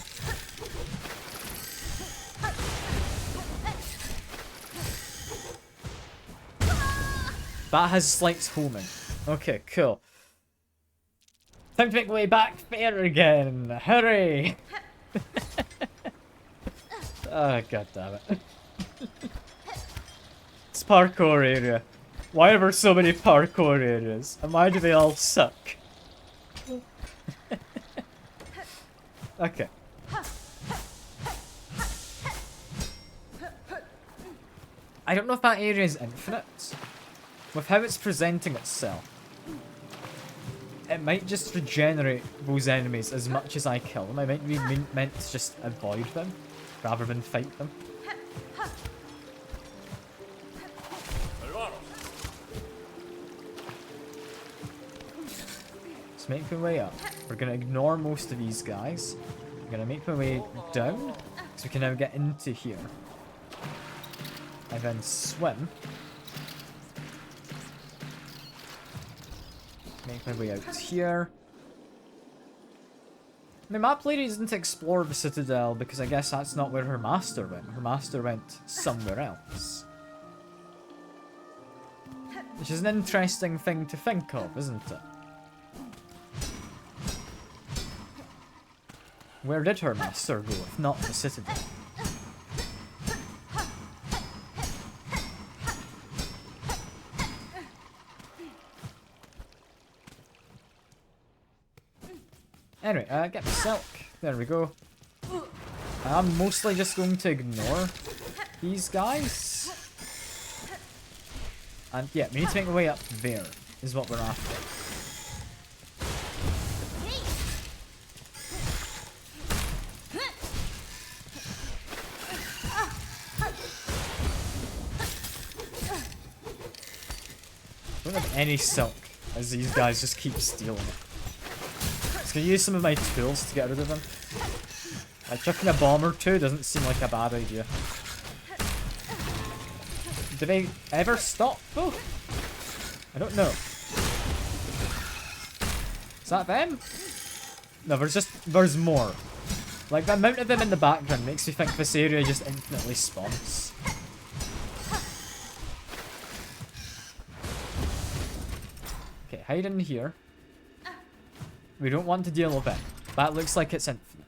That has slight homing. Okay, cool. Time to make my way back there again. Hurry! Oh, god damn it. It's parkour area. Why are there so many parkour areas? And why do they all suck? Okay. I don't know if that area is infinite. With how it's presenting itself, it might just regenerate those enemies as much as I kill them. I might be meant to just avoid them rather than fight them. Let's make my way up. We're going to ignore most of these guys. I'm going to make my way down so we can now get into here. And then swim. Make my way out here. My map lady doesn't explore the Citadel because I guess that's not where her master went. Her master went somewhere else. Which is an interesting thing to think of, isn't it? Where did her master go if not the Citadel? Anyway, get the silk. There we go. I'm mostly just going to ignore these guys. And yeah, we need to make our way up there, is what we're after. have any silk, as these guys just keep stealing it. Just gonna use some of my tools to get rid of them. Like, chucking a bomb or two doesn't seem like a bad idea. Do they ever stop, though? I don't know. Is that them? No, there's more. Like, the amount of them in the background makes me think this area just infinitely spawns. Okay, hide in here. We don't want to deal with it. That looks like it's infinite.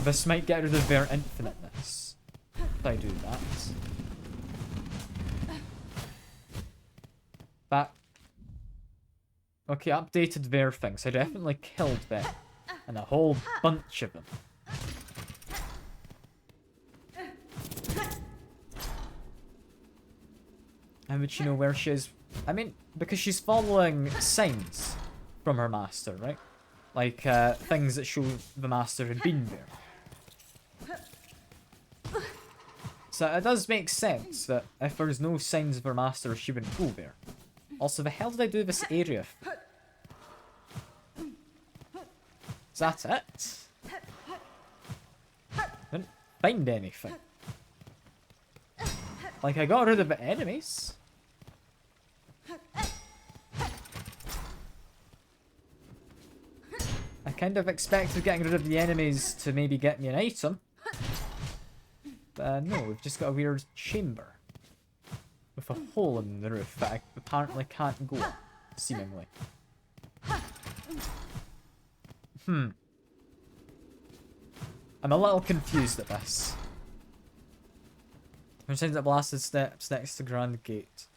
This might get rid of their infiniteness. If I do that. That... Okay, updated their things. I definitely killed them. And a whole bunch of them. How would she know where she is? I mean, because she's following signs from her master, right? Like, things that show the master had been there. So it does make sense that if there's no signs of her master, she wouldn't go there. Also, the hell did I do this area? Is that it? Didn't find anything. Like, I got rid of the enemies. I kind of expected getting rid of the enemies to maybe get me an item. But no, we've just got a weird chamber. With a hole in the roof that I apparently can't go up, seemingly. I'm a little confused at this. There's signs that blasted steps next to Grand Gate.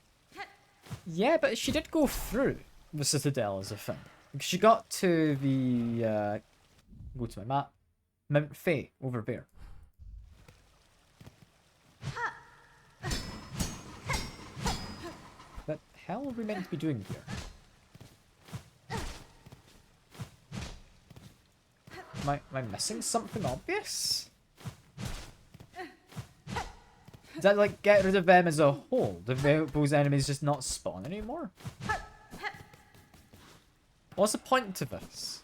Yeah, but she did go through the Citadel as a thing. She got to the, go to my map, Mount Fae, over there. What the hell are we meant to be doing here? Am I missing something obvious? Does that, like, get rid of them as a whole? Do those enemies just not spawn anymore? What's the point to this?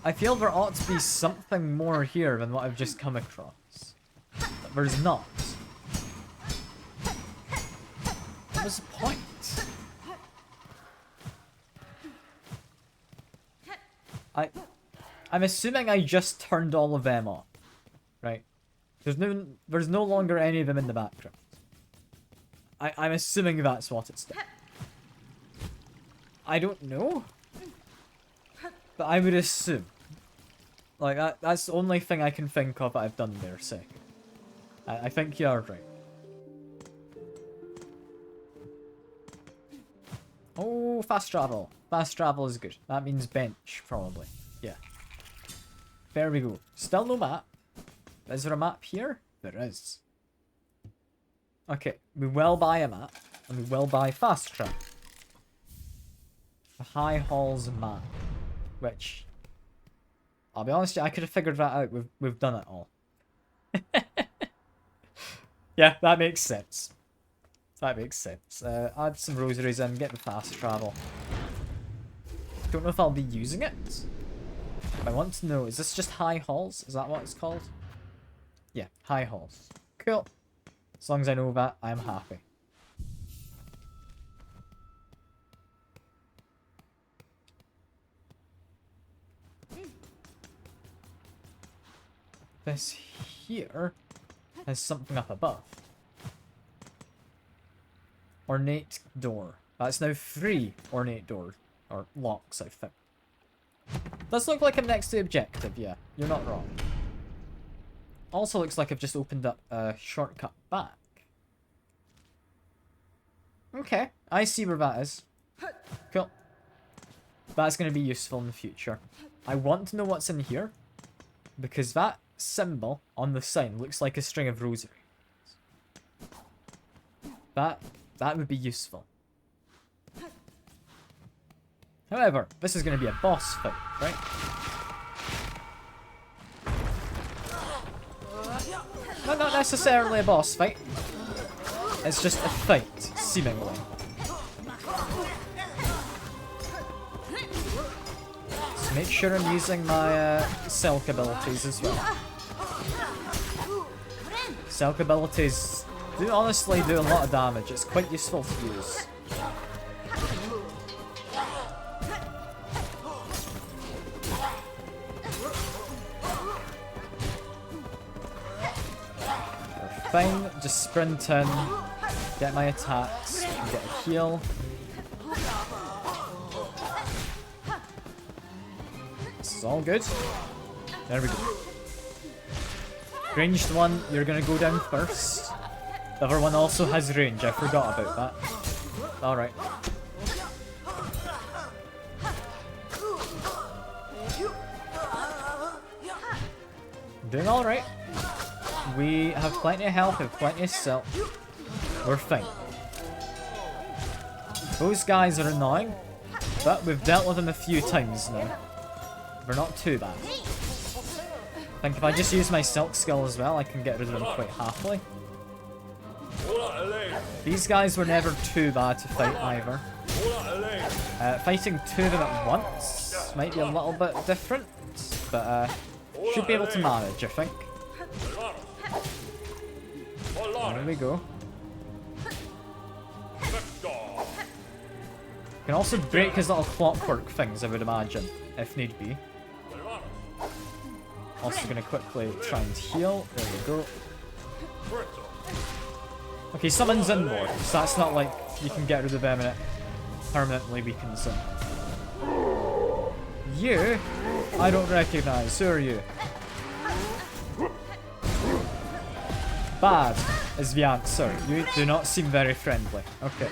I feel there ought to be something more here than what I've just come across. But there's not. What was the point? I'm assuming I just turned all of them off, right? There's no longer any of them in the background. I'm assuming that's what it's done. I don't know, but I would assume. Like that's the only thing I can think of that I've done there. Say, I think you're right. Oh, fast travel. Fast travel is good. That means bench, probably. Yeah. There we go. Still no map. Is there a map here? There is. Okay, we will buy a map, and we will buy fast travel. The High Halls map, which, I'll be honest, I could have figured that out. We've done it all. Yeah, that makes sense. That makes sense. Add some rosaries in, get the fast travel. Don't know if I'll be using it. But I want to know, is this just High Halls? Is that what it's called? Yeah, High Halls. Cool. As long as I know that, I'm happy. This here has something up above. Ornate door. That's now 3 ornate doors. Or locks, I think. Does look like I'm next to the objective, yeah. You're not wrong. Also looks like I've just opened up a shortcut back. Okay, I see where that is. Cool. That's going to be useful in the future. I want to know what's in here, because that symbol on the sign looks like a string of rosaries. That would be useful. However, this is going to be a boss fight, right? No, not necessarily a boss fight. It's just a fight, seemingly. So make sure I'm using my Silk abilities as well. Silk abilities do honestly do a lot of damage. It's quite useful to use. Fine, just sprint in, get my attacks, get a heal. This is all good. There we go. Ranged one, you're gonna go down first. The other one also has range, I forgot about that. Alright. Doing alright. We have plenty of health, we have plenty of silk. We're fine. Those guys are annoying, but we've dealt with them a few times now. We're not too bad. I think if I just use my silk skill as well, I can get rid of them quite happily. These guys were never too bad to fight either. Fighting two of them at once might be a little bit different, but should be able to manage, I think. There we go. Can also break his little clockwork things, I would imagine, if need be. Also gonna quickly try and heal. There we go. Okay, summons inward, so that's not like you can get rid of them and it permanently weakens them. You? I don't recognize. Who are you? Bad is the answer. You do not seem very friendly. Okay.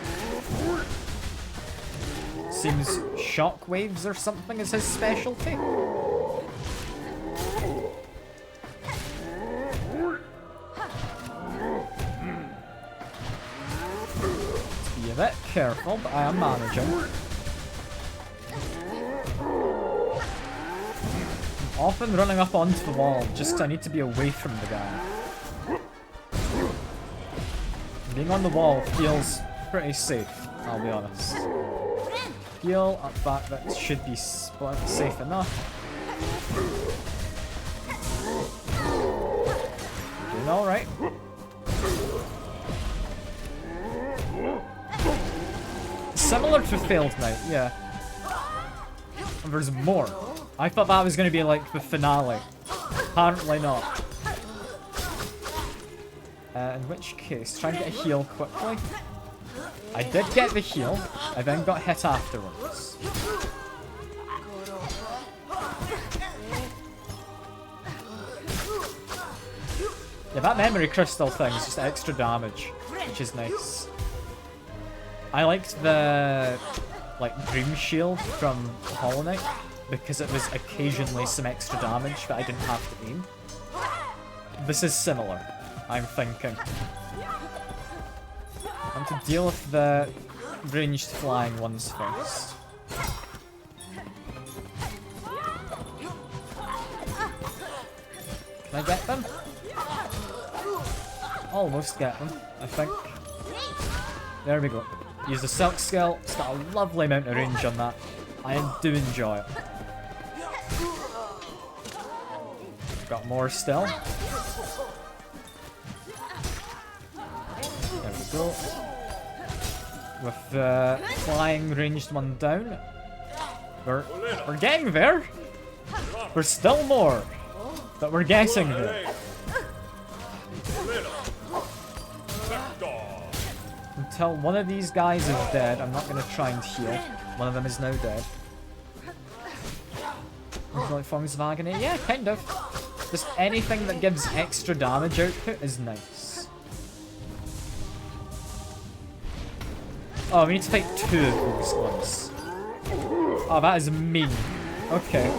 Seems shockwaves or something is his specialty. Be a bit careful, but I am managing. I'm often running up onto the wall just 'cause I need to be away from the guy. Being on the wall feels pretty safe, I'll be honest. Heal, up back, that should be safe enough. Doing alright. Similar to Failed Knight, yeah. And there's more. I thought that was going to be like the finale. Apparently not. In which case, try and get a heal quickly. I did get the heal, I then got hit afterwards. Yeah, that memory crystal thing is just extra damage, which is nice. I liked the dream shield from Hollow Knight because it was occasionally some extra damage that I didn't have to aim. This is similar, I'm thinking. I want to deal with the ranged flying ones first. Can I get them? Almost get them, I think. There we go. Use the Silk skill. It's got a lovely amount of range on that. I do enjoy it. Got more still. There we go. With the flying ranged one down. We're getting there. There's still more. But we're getting there. Until one of these guys is dead, I'm not going to try and heal. One of them is now dead. Like forms of agony? Yeah, kind of. Just anything that gives extra damage output is nice. Oh, we need to fight two of those ones. Oh, that is mean. Okay.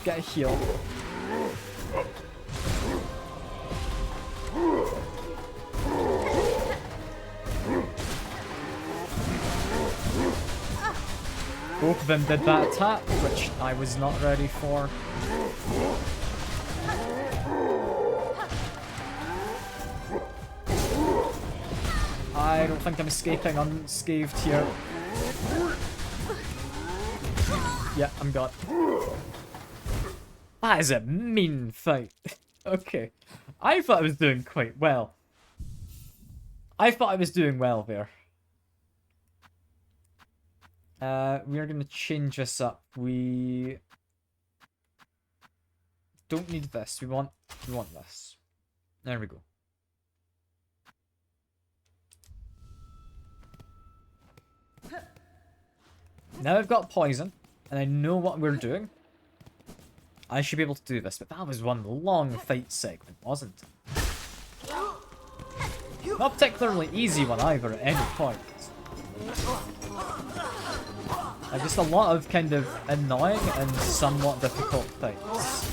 Get a heal. Both of them did that attack, which I was not ready for. I don't think I'm escaping unscathed here. Yeah, I'm gone. That is a mean fight. Okay. I thought I was doing quite well. I thought I was doing well there. We're gonna change this up. We don't need this. We want this. There we go. Now I've got poison, and I know what we're doing. I should be able to do this, but that was one long fight segment, wasn't it? Not particularly easy one either at any point. Just a lot of kind of annoying and somewhat difficult fights.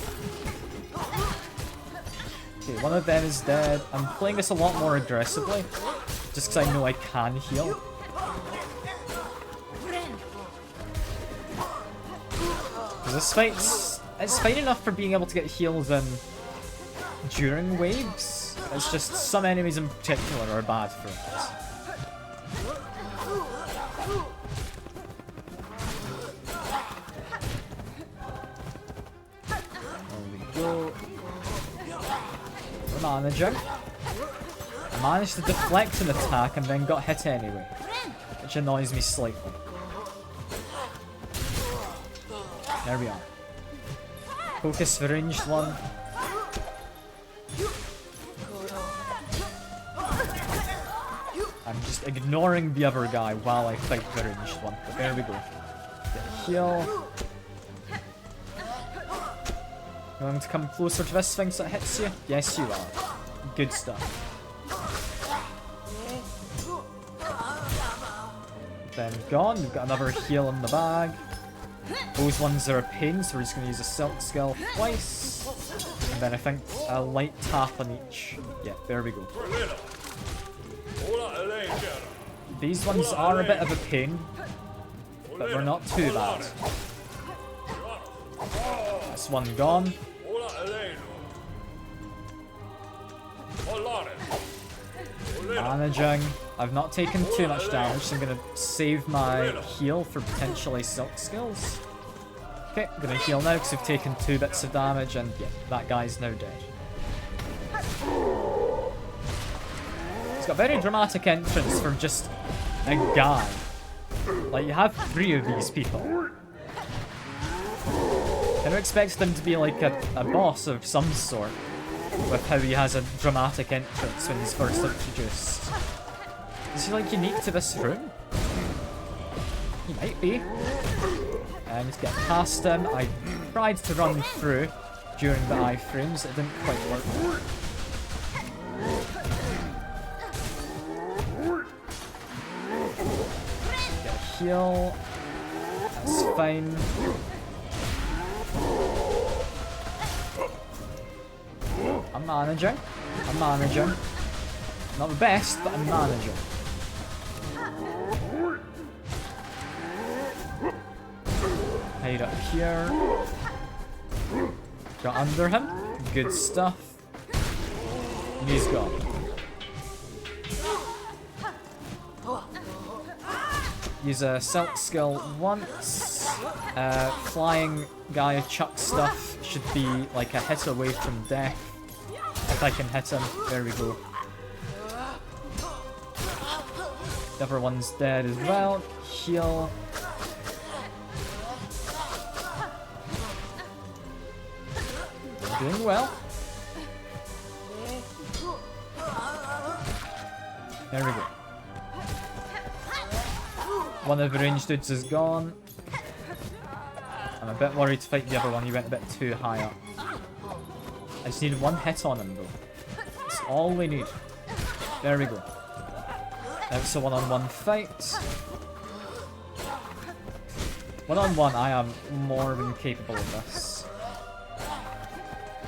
Okay, one of them is dead. I'm playing this a lot more aggressively, just because I know I can heal. This fight's... it's fine enough for being able to get heals in during waves. It's just some enemies in particular are bad for it. We're managing. I managed to deflect an attack and then got hit anyway, which annoys me slightly. There we are. Focus the ranged one. I'm just ignoring the other guy while I fight the ranged one. But there we go. Get a heal. Going to come closer to this thing so it hits you? Yes, you are. Good stuff. Then gone. We've got another heal in the bag. Those ones are a pain, so we're just going to use a Silk skill twice. And then I think a light tap on each. Yeah, there we go. These ones are a bit of a pain, but they're not too bad. That's one gone. Managing. I've not taken too much damage, so I'm going to save my heal for potentially Silk skills. Okay, I'm going to heal now because we've taken 2 bits of damage, and yeah, that guy's now dead. It's got a very dramatic entrance for just a guy. Like, you have 3 of these people. I don't expect them to be like a boss of some sort, with how he has a dramatic entrance when he's first introduced. Is he like unique to this room? He might be. And just get past him. I tried to run through during the iframes, it didn't quite work. Get a heal. That's fine. I'm managing. I'm managing. Not the best, but I'm managing. Hide up here. Got under him. Good stuff. And he's gone. Use a Silk skill once. Flying guy chuck stuff should be like a hit away from death. If I can hit him, there we go. The other one's dead as well. Heal. Doing well. There we go. One of the ranged dudes is gone. I'm a bit worried to fight the other one. He went a bit too high up. I just need 1 hit on him though. That's all we need. There we go. Now it's a one-on-one fight. One-on-one, I am more than capable of this.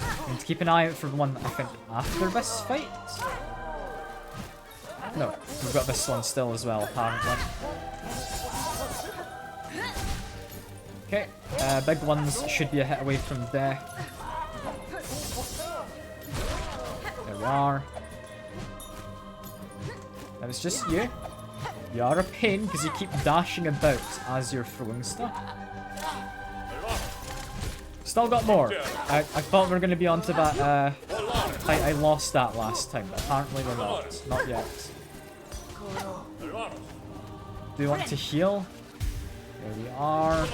I need to keep an eye out for the one, I think, after this fight. No, we've got this one still as well, apparently. Okay, big ones should be a hit away from death. There we are. And it's just you. You are a pain because you keep dashing about as you're throwing stuff. Still got more. I thought we were going to be onto that. I lost that last time, but apparently we're not. Not yet. Do you want to heal? There we are.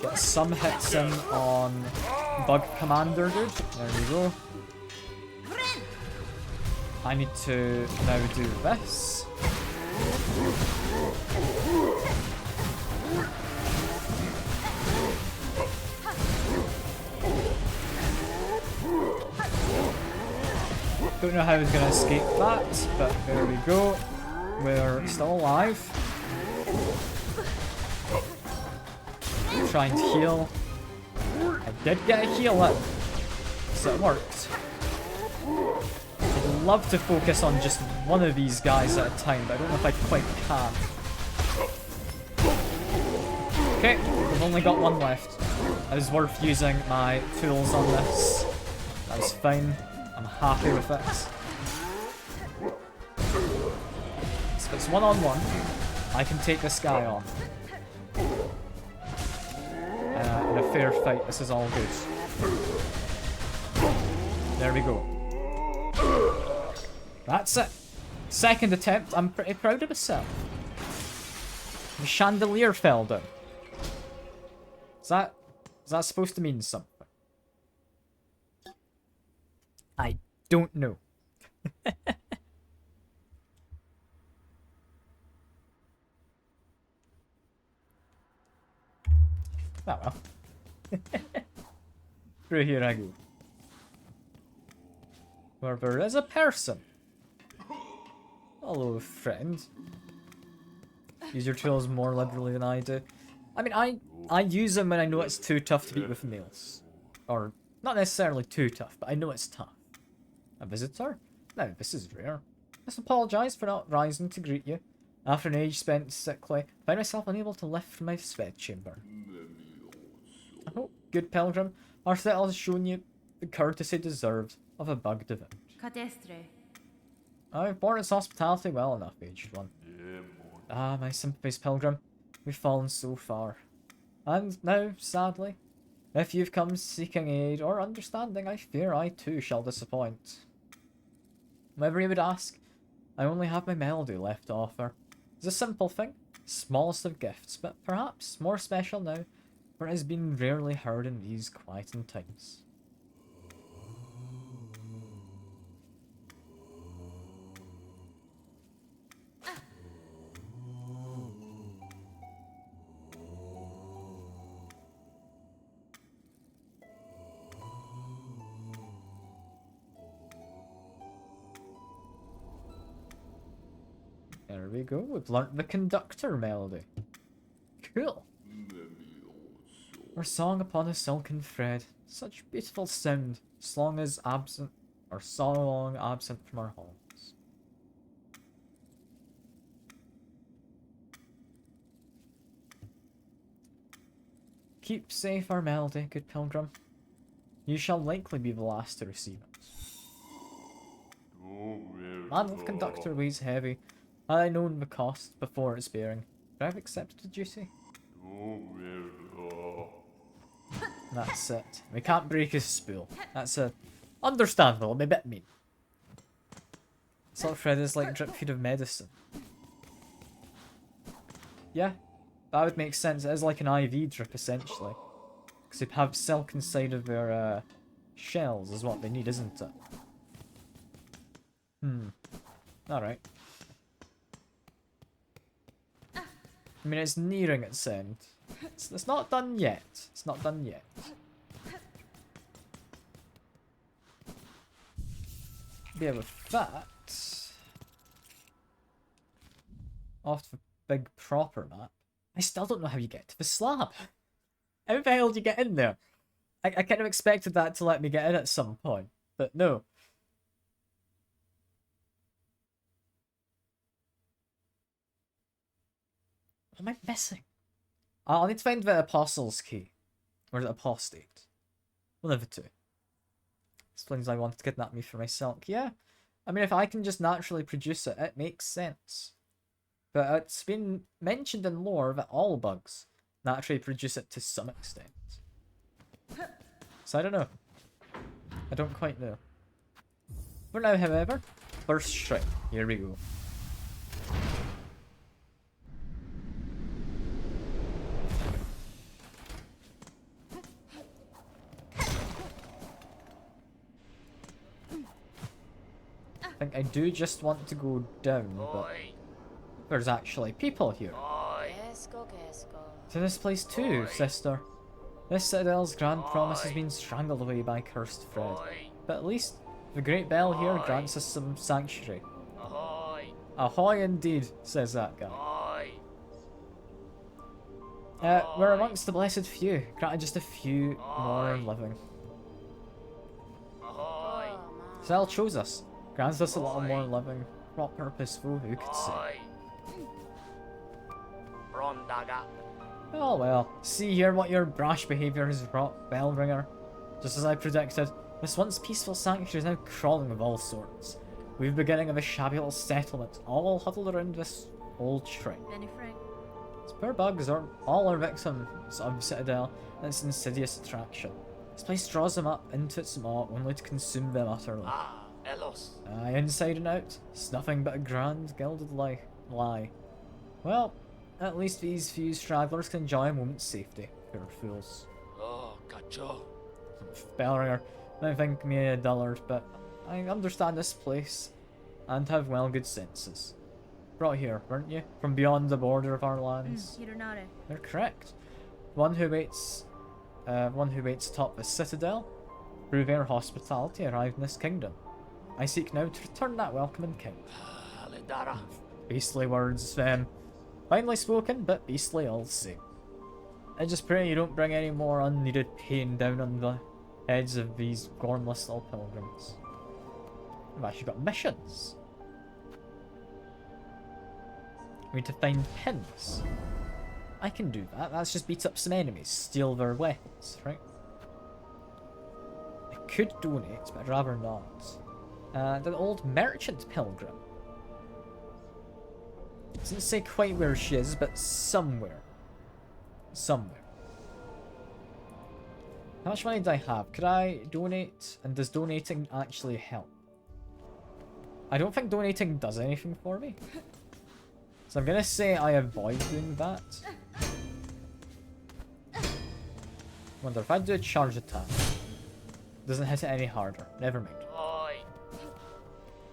Get some hits in on Bug Commander, dude. There we go. I need to now do this. Don't know how I was going to escape that, but there we go. We're still alive. Trying to heal. I did get a heal in, so it worked. I'd love to focus on just one of these guys at a time, but I don't know if I quite can. Okay, we've only got one left. It was worth using my tools on this. That was fine. I'm happy with it. So if it's one-on-one, I can take this guy on. In a fair fight, this is all good. There we go. That's it. Second attempt. I'm pretty proud of myself. The chandelier fell down. Is that supposed to mean something? I don't know. Oh well. Through here I go. Where there is a person. Hello, friend. Use your tools more liberally than I do. I mean, I use them when I know it's too tough to beat with nails. Or, not necessarily too tough, but I know it's tough. A visitor? No, this is rare. I must apologise for not rising to greet you. After an age spent sickly, I find myself unable to lift from my sweat chamber. I hope, good pilgrim, our settle has shown you the courtesy deserved of a bug devout. I've borne its hospitality well enough, aged one. Ah, my sympathies, pilgrim. We've fallen so far. And now, sadly, if you've come seeking aid or understanding, I fear I too shall disappoint. Whatever you would ask, I only have my melody left to offer. It's a simple thing, smallest of gifts, but perhaps more special now, for it has been rarely heard in these quietened times. There we go, we've learnt the conductor melody. Cool. Our song upon a silken thread, such beautiful sound, so long as absent, or so long absent from our halls. Keep safe our melody, good pilgrim. You shall likely be the last to receive it. Man with conductor weighs heavy. Had I known the cost before its bearing, would I have accepted the duty? That's it. We can't break his spool. That's understandable, I'm a bit mean. Silk thread is like drip feed of medicine. Yeah, that would make sense. It is like an IV drip essentially. Because they have silk inside of their shells is what they need, isn't it? Alright. I mean, it's nearing its end. It's not done yet. It's not done yet. Yeah, with that... off the big proper map. I still don't know how you get to the slab. How the hell do you get in there? I kind of expected that to let me get in at some point, but no. What am I missing? I'll need to find the Apostle's Key. Or the Apostate. One of the two. Explains I wanted to kidnap me for myself. Yeah. I mean, if I can just naturally produce it, it makes sense. But it's been mentioned in lore that all bugs naturally produce it to some extent. So I don't know. I don't quite know. For now, however, first shrine. Here we go. I think I do just want to go down, but there's actually people here. To this place too, sister. This citadel's grand promise has been strangled away by cursed Fred. But at least the great bell here grants us some sanctuary. Ahoy indeed, says that guy. We're amongst the blessed few, granted just a few more living. Sel chose us, grants us a little more living. What purposeful, who could say? Oh well, see here what your brash behaviour has wrought, Bellringer. Just as I predicted, this once peaceful sanctuary is now crawling with all sorts. We're beginning of a shabby little settlement, all huddled around this old shrine. These poor bugs are all our victims of Citadel and its insidious attraction. This place draws them up into its maw only to consume them utterly. Aye, inside and out, it's nothing but a grand gilded lie. Well, at least these few stragglers can enjoy a moment's safety. Poor fools. Bellringer, don't think me a dullard, but I understand this place and have well good senses. Brought here, weren't you? From beyond the border of our lands. You're correct. One who waits atop the citadel, through their hospitality arrived in this kingdom. I seek now to return that welcome and king. Beastly words, finely spoken, but beastly all the same. I just pray you don't bring any more unneeded pain down on the heads of these gormless little pilgrims. I've actually got missions. We need to find pins. I can do that. That's just beat up some enemies, steal their weapons, right? I could donate, but I'd rather not. The old merchant pilgrim. Doesn't say quite where she is, but somewhere. Somewhere. How much money do I have? Could I donate? And does donating actually help? I don't think donating does anything for me. So I'm gonna say I avoid doing that. Wonder if I do a charge attack. Doesn't hit it any harder. Never mind.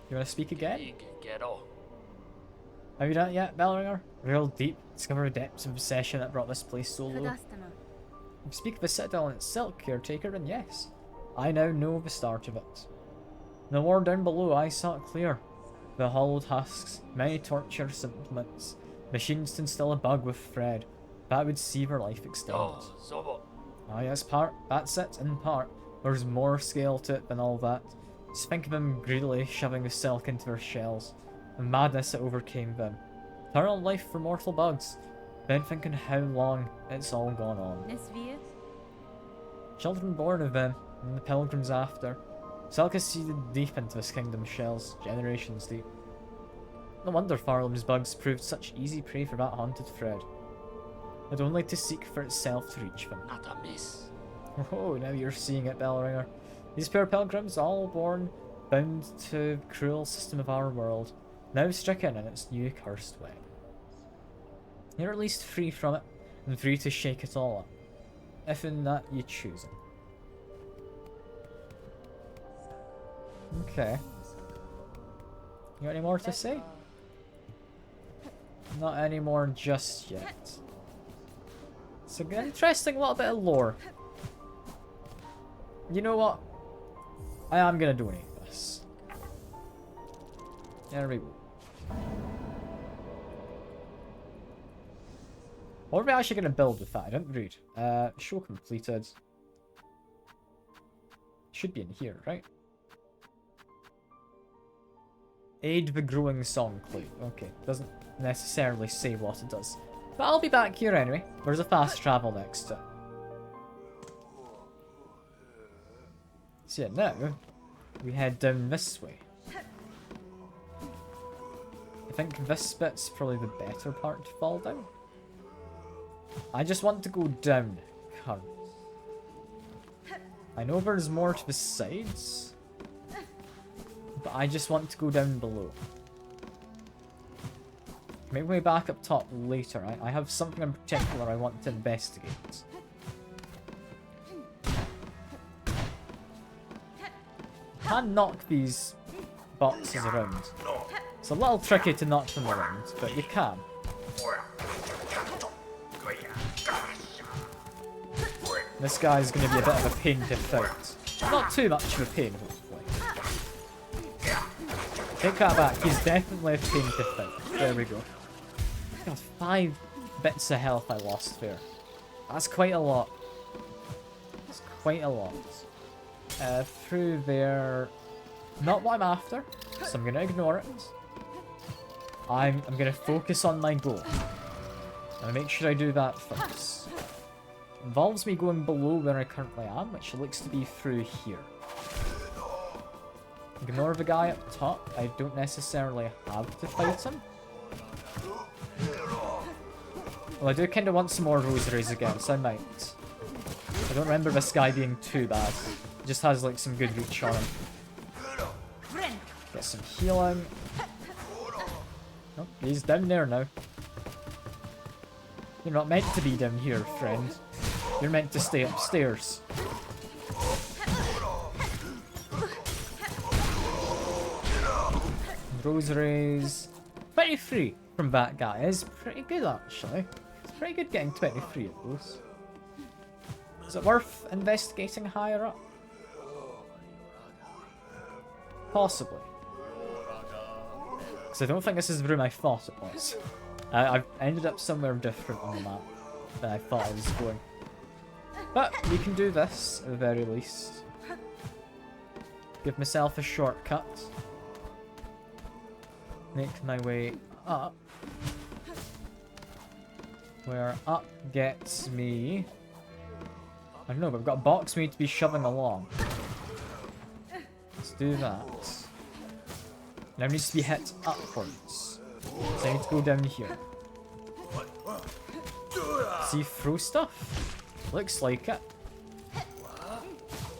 You wanna speak again? Have you done it yet, Bellringer? Real deep, discover the depths of obsession that brought this place so low. If you speak of the citadel and its silk caretaker, then yes. I now know the start of it. In the war down below, I saw it clear. The hollowed husks, many torture implements, machines to instill a bug with Fred. That would see their life extended. Ah yes, that's it, in part. There's more scale to it than all that. Just think of them greedily shoving the silk into their shells. The madness that overcame them. Eternal life for mortal bugs. Then thinking how long it's all gone on. Children born of them, and the pilgrims after. Silk has seeded deep into this kingdom's shells, generations deep. No wonder Farlam's bugs proved such easy prey for that haunted Fred. Had only to seek for itself to reach them. Not a miss. Oh, now you're seeing it, Bellringer. These poor pilgrims, all born, bound to the cruel system of our world, now stricken in its new cursed web. You're at least free from it, and free to shake it all up, if in that you choose it. Okay. You got any more to say? Not any more just yet. It's an interesting little bit of lore. You know what? I am gonna donate this. There we go. What are we actually gonna build with that? I didn't read. Show completed. Should be in here, right? Aid the growing song clue. Okay, doesn't necessarily say what it does. But I'll be back here anyway. There's a fast travel next to it. So yeah, now we head down this way. think this bit's probably the better part to fall down. I just want to go down currently. I know there's more to the sides, but I just want to go down below. Make my way back up top later. I have something in particular I want to investigate. You can knock these boxes around. It's a little tricky to knock them around, but you can. This guy's going to be a bit of a pain to fight. Not too much of a pain, hopefully. Take that back, he's definitely a pain to fight. There we go. God, 5 bits of health I lost there. That's quite a lot. That's quite a lot. Through there... Not what I'm after, so I'm going to ignore it. I'm going to focus on my goal. I'm going to make sure I do that first. Involves me going below where I currently am, which looks to be through here. Ignore the guy up top. I don't necessarily have to fight him. Well, I do kind of want some more rosaries again, so I might. I don't remember this guy being too bad. He just has like some good reach on him. Get some healing. Oh, he's down there now. You're not meant to be down here, friend. You're meant to stay upstairs. Rosaries. 23 from that guy is pretty good, actually. It's pretty good getting 23 of those. Is it worth investigating higher up? Possibly. Because I don't think this is the room I thought it was. I've ended up somewhere different on the map than I thought I was going. But we can do this, at the very least. Give myself a shortcut. Make my way up. Where up gets me... I don't know, but I've got a box we need to be shoving along. Let's do that. Now it needs to be hit upwards. So I need to go down here. See, throw stuff? Looks like it.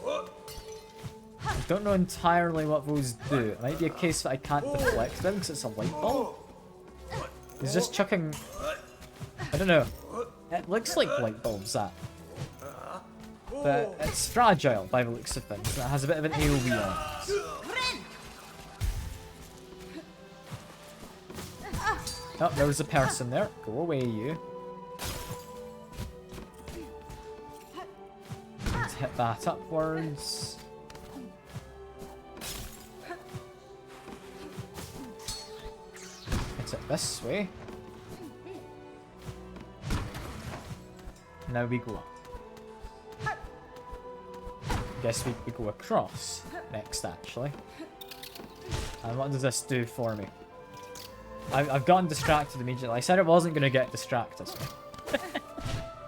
I don't know entirely what those do. It might be a case that I can't deflect them because it's a light bulb. He's just chucking... I don't know. It looks like light bulbs, that. But it's fragile by the looks of things. It has a bit of an AoE on it. Oh, there was a person there. Go away, you. Let's hit that upwards. Hit it this way. Now we go up. Guess we go across next, actually. And what does this do for me? I've gotten distracted immediately. I said I wasn't going to get distracted.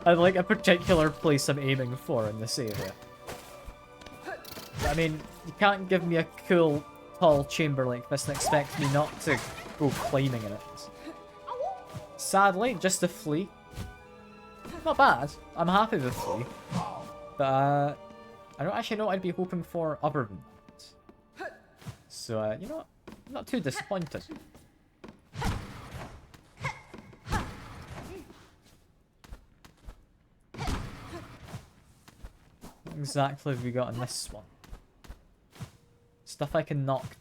I have like a particular place I'm aiming for in this area. But, I mean, you can't give me a cool, tall chamber like this and expect me not to go climbing in it. Sadly, just a flea. Not bad. I'm happy with a flea. But I don't actually know what I'd be hoping for other than that. So, you know what? I'm not too disappointed. What exactly have we got in this one? Stuff I can knock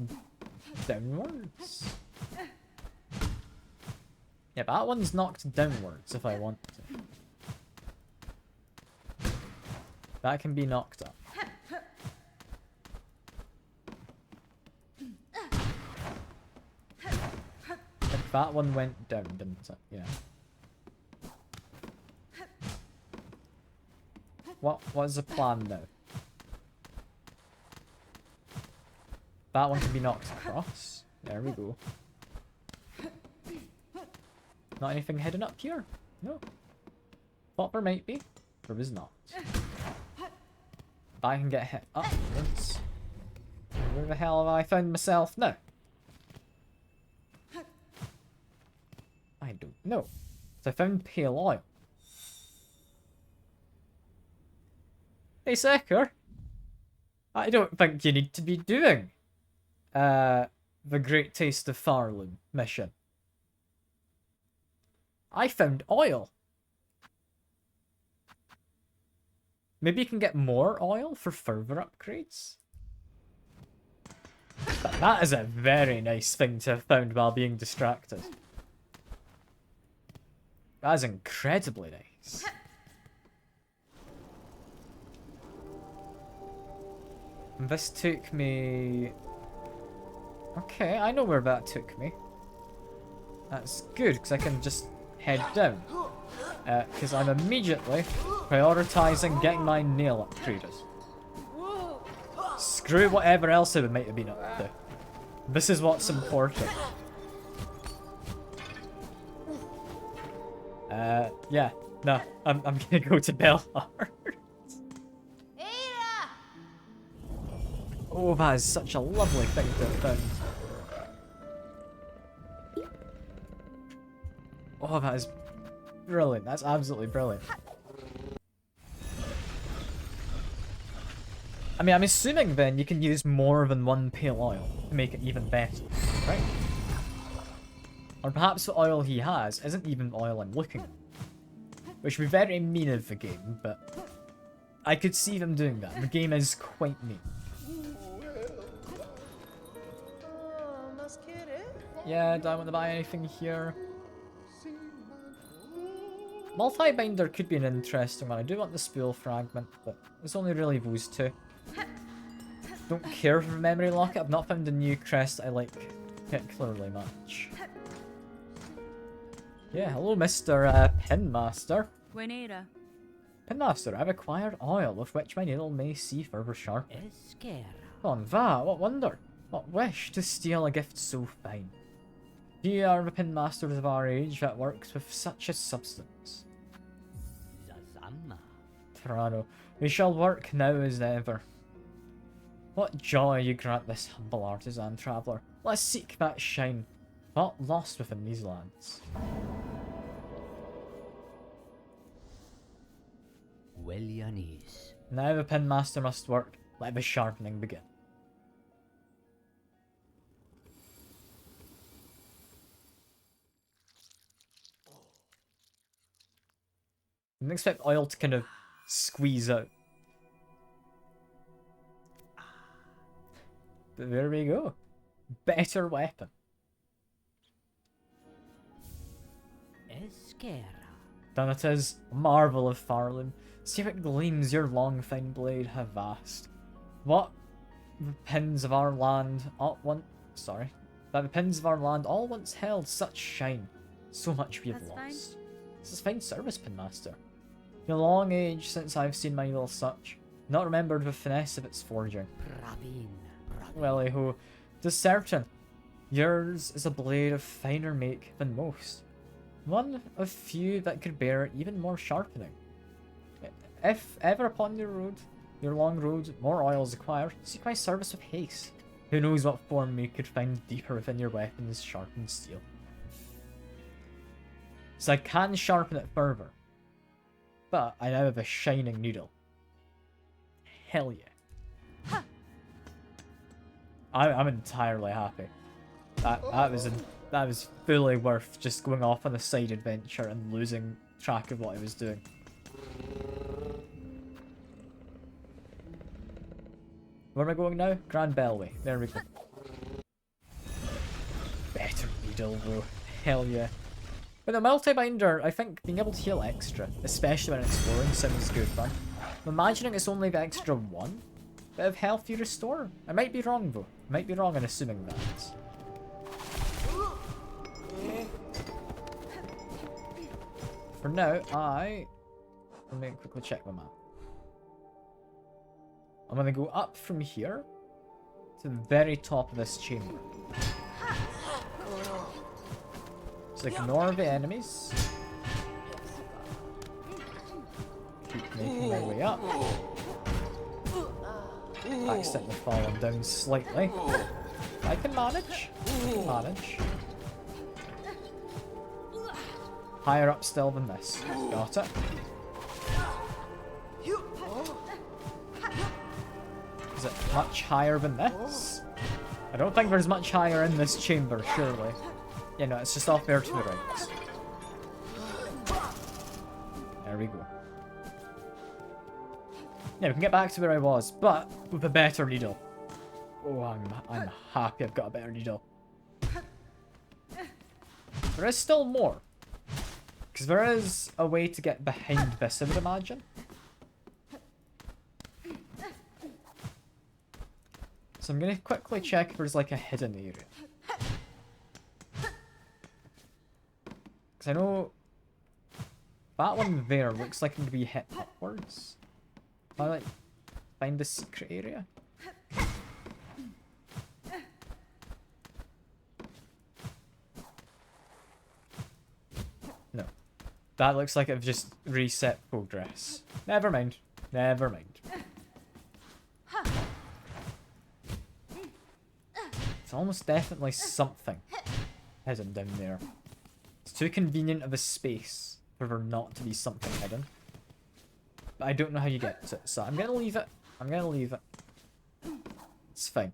downwards? Yeah, but that one's knocked downwards if I want to. That can be knocked up. If that one went down, didn't it? Yeah. What is the plan now? That one can be knocked across. There we go. Not anything hidden up here? No. Thought there might be. There was not. I can get hit upwards. Where the hell have I found myself now? No. So I found pale oil. Hey, Secker. I don't think you need to be doing the Great Taste of Farloom mission. I found oil. Maybe you can get more oil for further upgrades? That is a very nice thing to have found while being distracted. That is incredibly nice. And this took me... Okay, I know where that took me. That's good, because I can just head down. Because I'm immediately prioritising getting my nail upgraded. Screw whatever else I might have been up to. This is what's important. Yeah. No, I'm gonna go to Belhart. Oh, that is such a lovely thing to have found. Oh, that is brilliant. That's absolutely brilliant. I mean, I'm assuming then you can use more than one pale oil to make it even better, right? Or perhaps the oil he has isn't even the oil I'm looking at. Which would be very mean of the game, but I could see them doing that. The game is quite mean. Yeah, do I want to buy anything here? Multi-binder could be an interesting one. I do want the spool fragment, but there's only really those two. Don't care for memory locket. I've not found a new crest I like particularly much. Yeah, hello Mr. Pinmaster. Buenera. Pinmaster, I've acquired oil with which my needle may see further sharp. On that, what wonder? What wish to steal a gift so fine? Few are the pinmasters of our age that works with such a substance. Tirano, we shall work now as ever. What joy you grant this humble artisan traveller. Let's seek that shine, not lost within these lands. Now the pinmaster must work. Let the sharpening begin. I didn't expect oil to kind of squeeze out. But there we go. Better weapon. Then it is a marvel of Farloom. See how it gleams your long fine blade, how vast. What the pins of our land all that the pins of our land all once held such shine. So much we have lost. Fine. This is fine service, Pinmaster. In a long age since I've seen my little such, not remembered the finesse of its forging. Well, ho, 'tis certain, yours is a blade of finer make than most. One of few that could bear even more sharpening. If ever upon your long road, more oil is acquired, seek my service with haste. Who knows what form you could find deeper within your weapon's sharpened steel. So I can sharpen it further. But I now have a shining needle. Hell yeah. I'm entirely happy. That was fully worth just going off on a side adventure and losing track of what I was doing. Where am I going now? Grand Bellway. There we go. Better needle though. Hell yeah. With a multi-binder, I think being able to heal extra, especially when exploring, sounds good fun. I'm imagining it's only the extra one bit of health you restore. I might be wrong though. I might be wrong in assuming that. For now, let me quickly check my map. I'm gonna go up from here to the very top of this chamber. So ignore the enemies. Keep making my way up. Accidentally falling down slightly. I can manage. Higher up still than this. Got it. Is it much higher than this? I don't think there's much higher in this chamber, surely. Yeah, no, it's just off there to the right. There we go. Yeah, we can get back to where I was, but with a better needle. Oh, I'm happy I've got a better needle. There is still more. Because there is a way to get behind this, I would imagine. So I'm going to quickly check if there's like a hidden area. Because I know that one there looks like it can be hit upwards. If I like find the secret area. No. That looks like I've just reset progress. Never mind. Never mind. It's almost definitely something hidden down there. It's too convenient of a space for there not to be something hidden. But I don't know how you get to it, so I'm gonna leave it. I'm gonna leave it. It's fine.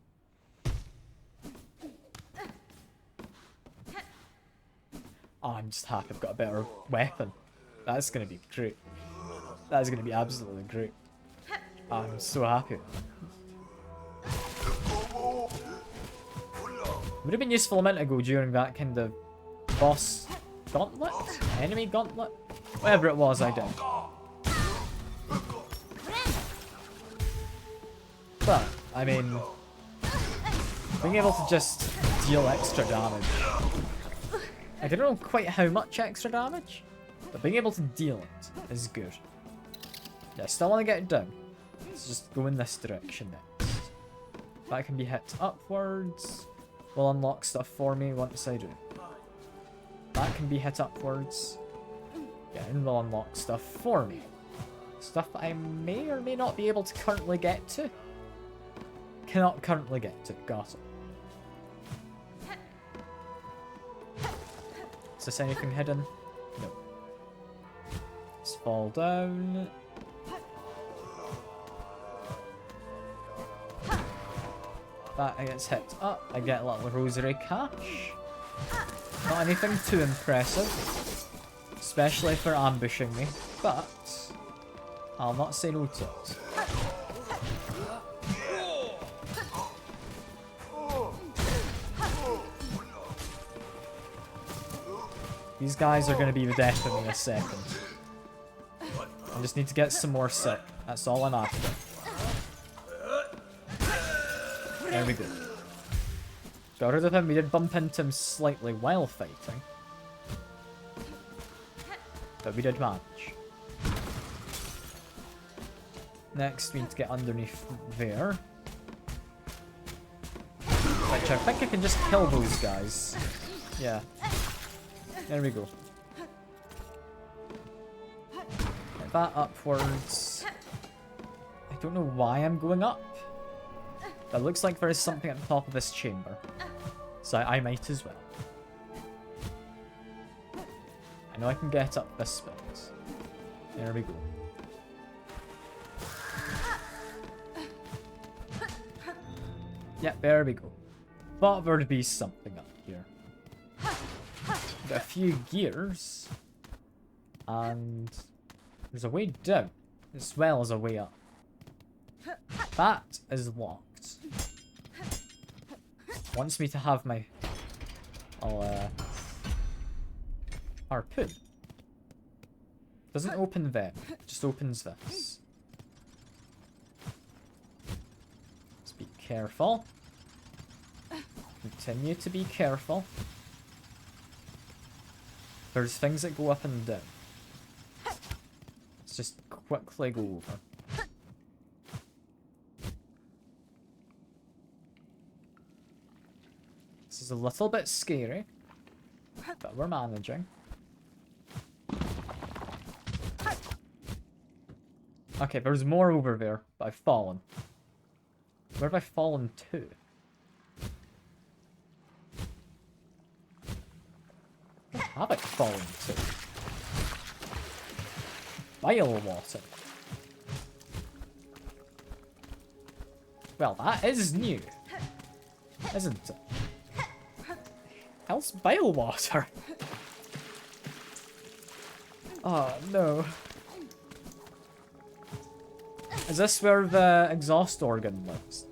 Oh, I'm just happy I've got a better weapon. That's gonna be great. That's gonna be absolutely great. I'm so happy. Would have been useful a minute ago during that kind of boss gauntlet? Enemy gauntlet? Whatever it was I did. But, I mean, being able to just deal extra damage. I don't know quite how much extra damage, but being able to deal it is good. Yeah, I still want to get it down. Let's just go in this direction next. That can be hit upwards. Will unlock stuff for me once I do. That can be hit upwards. Yeah, and will unlock stuff for me. Stuff that I may or may not be able to currently get to. Cannot currently get to. Got it. Is this anything hidden? No. Let's fall down. That gets hit up. I get a little rosary cash. Not anything too impressive. Especially for ambushing me. But I'll not say no to it. These guys are going to be the death of me in a second. I just need to get some more sick. That's all I'm after. There we go. Got rid of him. We did bump into him slightly while fighting. But we did manage. Next, we need to get underneath there. Which I think I can just kill those guys. Yeah. There we go. Get that upwards. I don't know why I'm going up. But looks like there is something at the top of this chamber. So I might as well. I know I can get up this bit. There we go. Yep, there we go. Thought there'd be something up here. Got a few gears. And there's a way down, as well as a way up. That is locked. Wants me to have my harpoon. Doesn't open them, just opens this. Let's be careful. Continue to be careful. There's things that go up and down. Let's just quickly go over. This is a little bit scary, but we're managing. Okay, there's more over there, but I've fallen. Where have I fallen to? Where have I fallen to? bile water. Well, that is new, isn't it? Hell's bile water? Oh, no. Is this where the exhaust organ lives?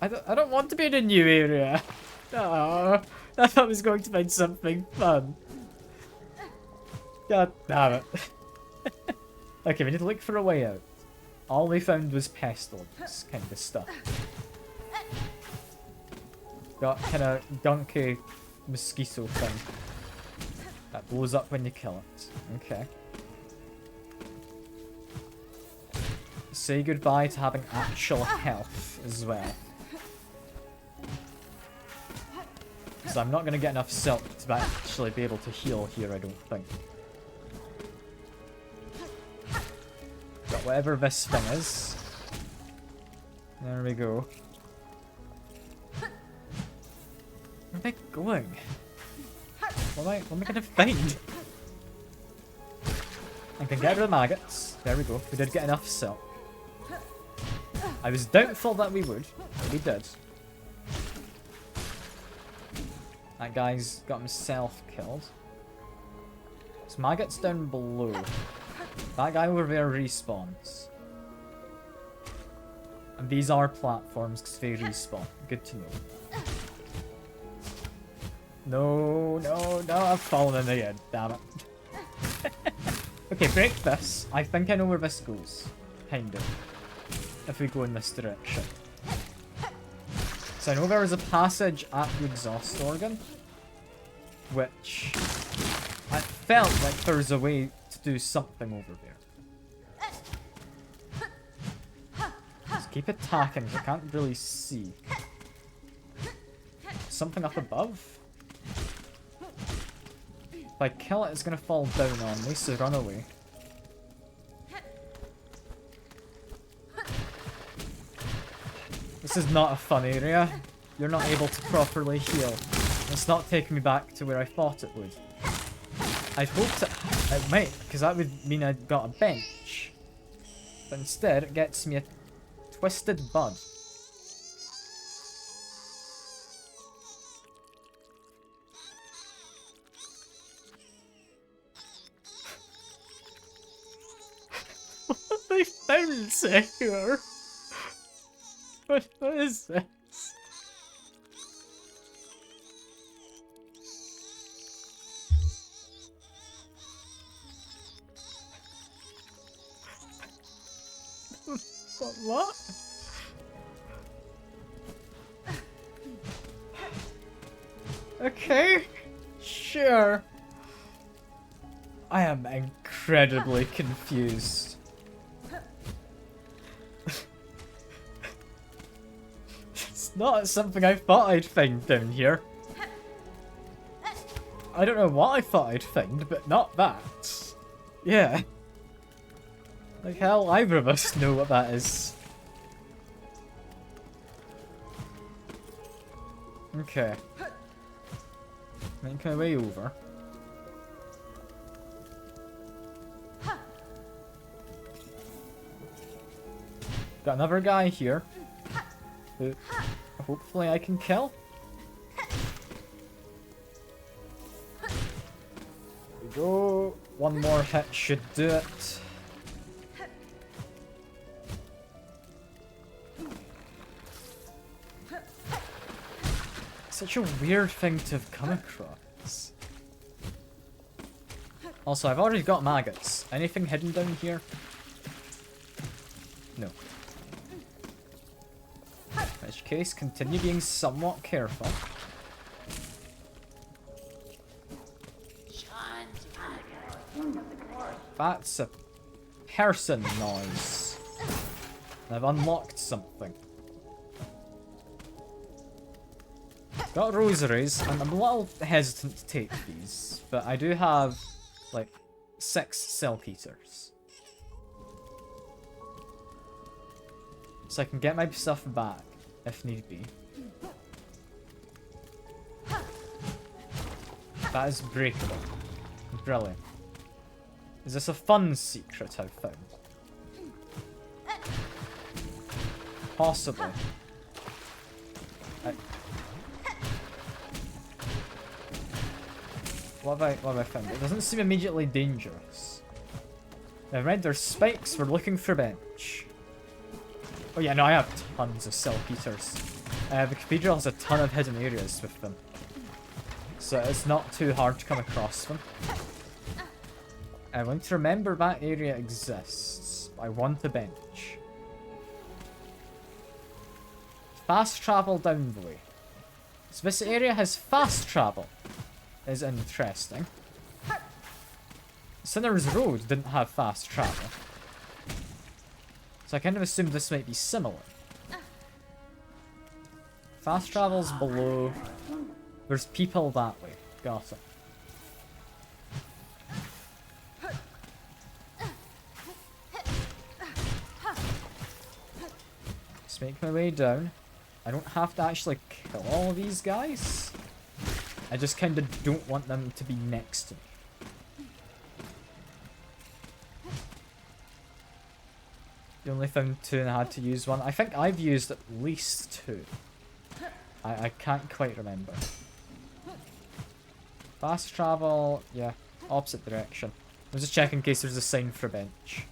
I don't want to be in a new area. Oh, I thought I was going to find something fun. God damn it. Okay, we need to look for a way out. All we found was pestilence kind of stuff. Got kind of gunky mosquito thing that blows up when you kill it. Okay. Say goodbye to having actual health as well. Because I'm not going to get enough silk to actually be able to heal here, I don't think. But whatever this thing is. There we go. Where am I going? What am I going to find? I can get rid of maggots. There we go. We did get enough silk. I was doubtful that we would, but we did. That guy's got himself killed. There's maggots down below. That guy over there respawns. And these are platforms because they respawn. Good to know. No, no, no, I've fallen in again. Damn it. Okay, break this. I think I know where this goes. Kind of. If we go in this direction. So I know there was a passage at the exhaust organ. Which I felt like there was a way to do something over there. Just keep attacking, I can't really see. Something up above? If I kill it, it's gonna fall down on me, so run away. This is not a fun area. You're not able to properly heal. It's not taking me back to where I thought it would. I'd hoped it might, because that would mean I'd got a bench. But instead, it gets me a twisted bud. What have I found here? What is this? What? Okay, sure. I am incredibly confused. It's not something I thought I'd find down here. I don't know what I thought I'd find, but not that. Yeah. Like hell, either of us know what that is. Okay. Make my way over. Got another guy here. Who hopefully I can kill. There we go. One more hit should do it. Such a weird thing to have come across. Also, I've already got maggots. Anything hidden down here? No. In which case, continue being somewhat careful. That's a person noise. I've unlocked something. Got rosaries, and I'm a little hesitant to take these, but I do have, like, 6 silk eaters. So I can get my stuff back, if need be. That is breakable. Brilliant. Is this a fun secret I've found? Possibly. What have I found? It doesn't seem immediately dangerous. I've read there's spikes. We're looking for bench. Oh yeah, no, I have tons of saltpeters. The cathedral has a ton of hidden areas with them, so it's not too hard to come across them. I want to remember that area exists. I want a bench. Fast travel down the way. So this area has fast travel. Is interesting. Sinner's Road didn't have fast travel, so I kind of assumed this might be similar. Fast travel's below. There's people that way. Got it. Let's make my way down. I don't have to actually kill all of these guys. I just kind of don't want them to be next to me. You only found 2 and I had to use 1. I think I've used at least 2. I can't quite remember. Fast travel, yeah, opposite direction. I'm just checking in case there's a sign for a bench.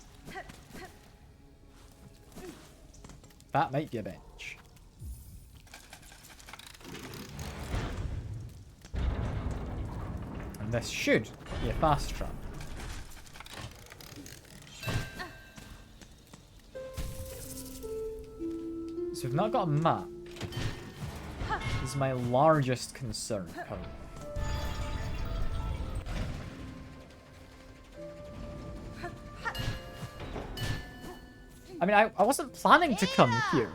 That might be a bench. And this should be a fast travel. So we've not got a map. This is my largest concern currently. I mean, I wasn't planning to come here,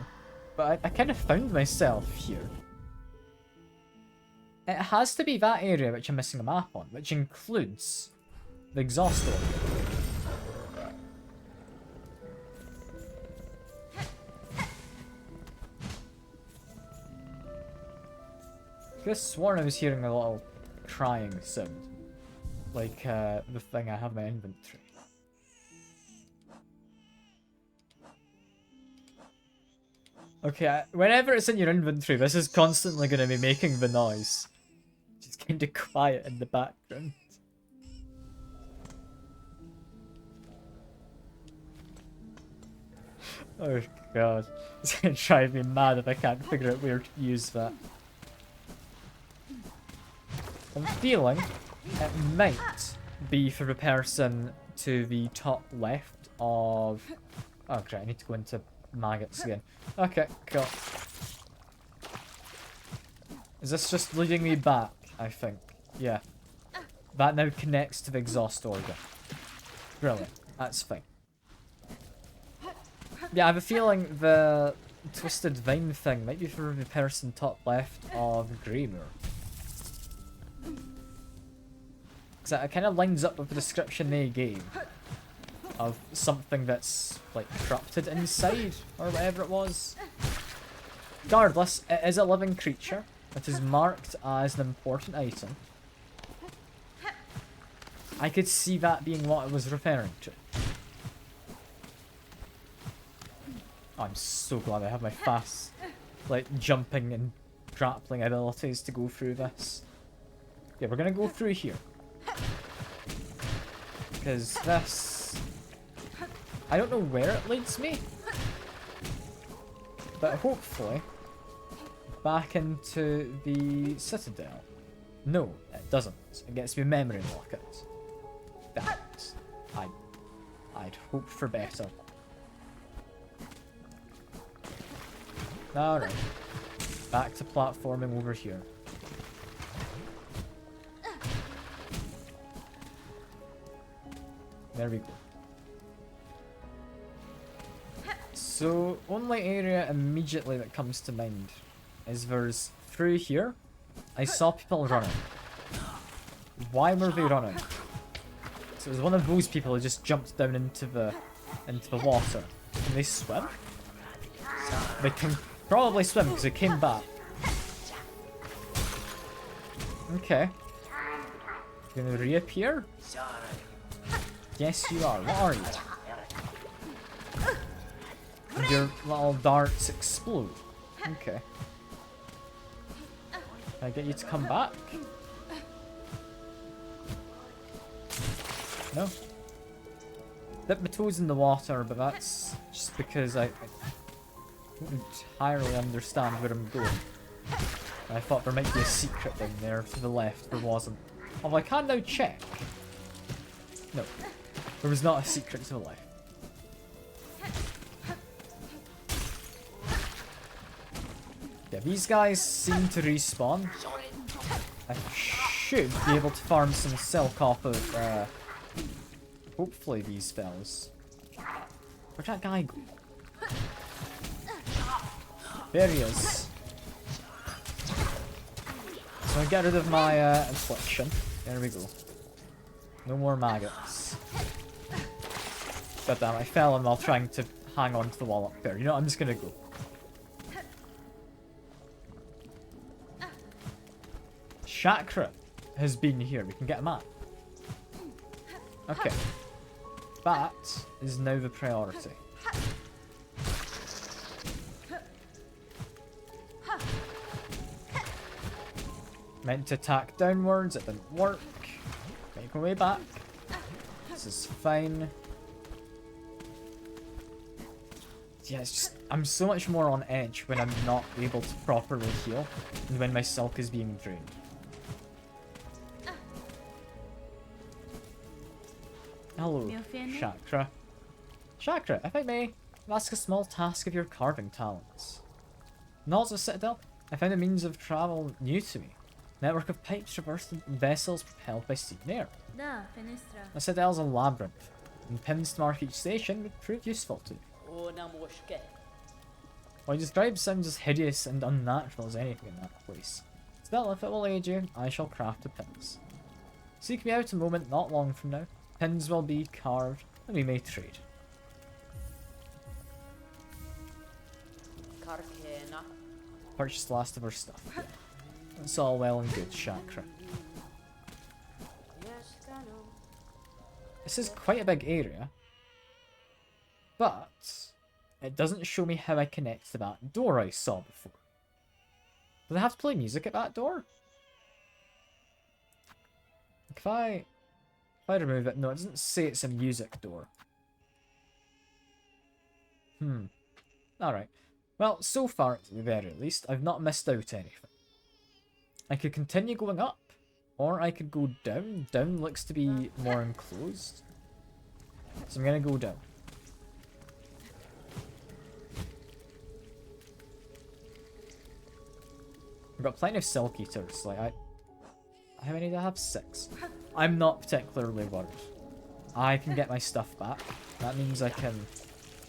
but I kind of found myself here. It has to be that area which I'm missing a map on, which includes the exhaust area. I could have sworn I was hearing a little crying sound, like the thing I have in my inventory. Okay, whenever it's in your inventory, this is constantly going to be making the noise. Just kind of quiet in the background. Oh god, it's going to drive me mad if I can't figure out where to use that. I'm feeling it might be for the person to the top left of... Oh great, I need to go into maggots again. Okay, cool. Is this just leading me back, I think? Yeah. That now connects to the exhaust organ. Brilliant. That's fine. Yeah, I have a feeling the twisted vine thing might be for the person top left of Greymoor. Because it kind of lines up with the description they gave of something that's like corrupted inside or whatever it was. Regardless, it is a living creature. It is marked as an important item. I could see that being what it was referring to. Oh, I'm so glad I have my fast, like, jumping and grappling abilities to go through this. Yeah, we're gonna go through here. Because this... I don't know where it leads me. But hopefully... back into the Citadel. No, it doesn't. It gets me memory locket. That. I'd hope for better. Alright. Back to platforming over here. There we go. So, only area immediately that comes to mind is there's through here. I saw people running. Why were they running? So it was one of those people who just jumped down into the water. Can they swim? They can probably swim because they came back. Okay. You gonna reappear? Yes, you are. What are you? And your little darts explode. Okay. Can I get you to come back? No. Dip my toes in the water, but that's just because I don't entirely understand where I'm going. I thought there might be a secret down there to the left. There wasn't. Although I can now check. No. There was not a secret to the left. Yeah, these guys seem to respawn. I should be able to farm some silk off of, hopefully these fellas. Where'd that guy go? There he is. So I get rid of my, affliction. There we go. No more maggots. God damn, I fell in while trying to hang on to the wall up there. You know what, I'm just gonna go. Chakra has been here. We can get a map. Okay. That is now the priority. Meant to attack downwards, it didn't work. Make my way back. This is fine. Yeah, it's just, I'm so much more on edge when I'm not able to properly heal and when my silk is being drained. Hello, Chakra. Chakra, if I may, ask a small task of your carving talents. Not a citadel, I found a means of travel new to me. Network of pipes traversed in vessels propelled by steam and air. A citadel's a labyrinth, and pins to mark each station would prove useful to me. While you describe sounds as hideous and unnatural as anything in that place. Still, if it will aid you, I shall craft the pins. Seek me out a moment not long from now. Pins will be carved, and we may trade. Purchase the last of our stuff. Yeah. That's all well and good, Chakra. This is quite a big area, but it doesn't show me how I connect to that door I saw before. Does I have to play music at that door? If I remove it, no, it doesn't say it's a music door. Alright. Well, so far, at the very least, I've not missed out anything. I could continue going up, or I could go down. Down looks to be more enclosed. So I'm gonna go down. I've got plenty of silk eaters. Like, how many do I have? 6. I'm not particularly worried. I can get my stuff back. That means I can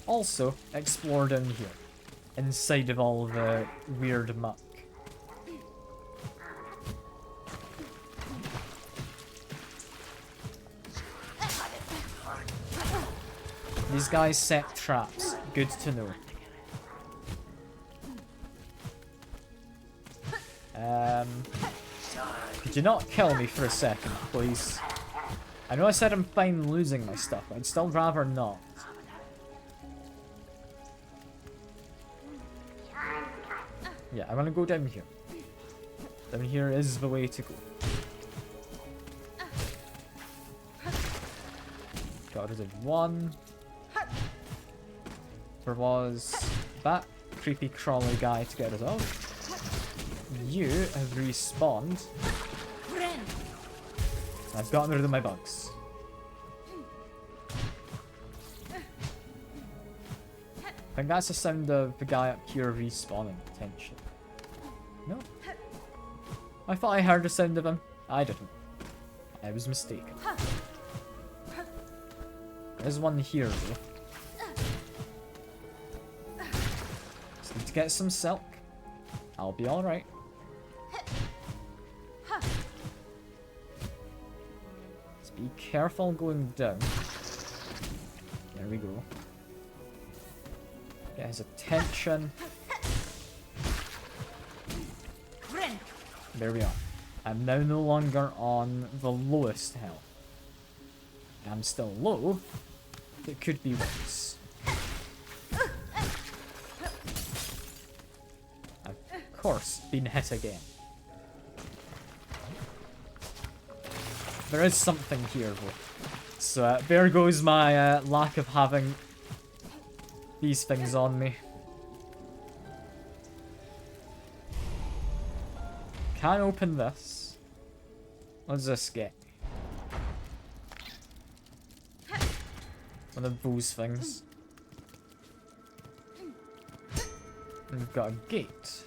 also explore down here, inside of all the weird muck. These guys set traps. Good to know. Could you not kill me for a second, please? I know I said I'm fine losing my stuff, but I'd still rather not. Yeah, I'm gonna go down here. Down here is the way to go. Got rid of 1. There was that creepy crawly guy to get rid of. You have respawned. I've gotten rid of my bugs. I think that's the sound of the guy up here respawning, potentially. No? I thought I heard the sound of him. I didn't. I was mistaken. There's one here, though. Just need to get some silk. I'll be alright. Just be careful going down. There we go. Get his attention. There we are. I'm now no longer on the lowest health. I'm still low. It could be worse. Of course, been hit again. There is something here though. So there goes my lack of having these things on me. Can't open this. What does this get? One of those things. And we've got a gate.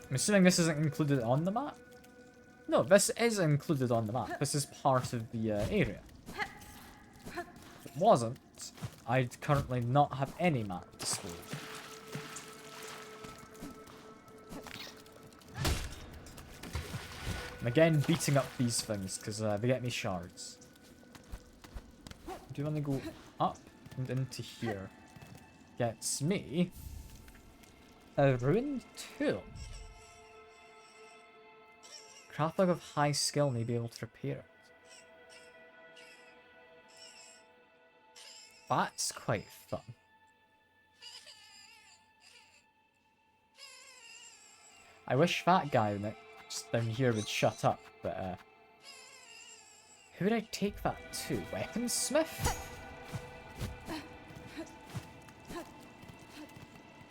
I'm assuming this isn't included on the map? No, this is included on the map. This is part of the area. If it wasn't, I'd currently not have any map displayed. I'm again beating up these things because they get me shards. Do you want to go up and into here? Gets me a ruined tool. Craftlog of high skill may be able to repair it. That's quite fun. I wish that guy down here would shut up, but who would I take that to? Weaponsmith?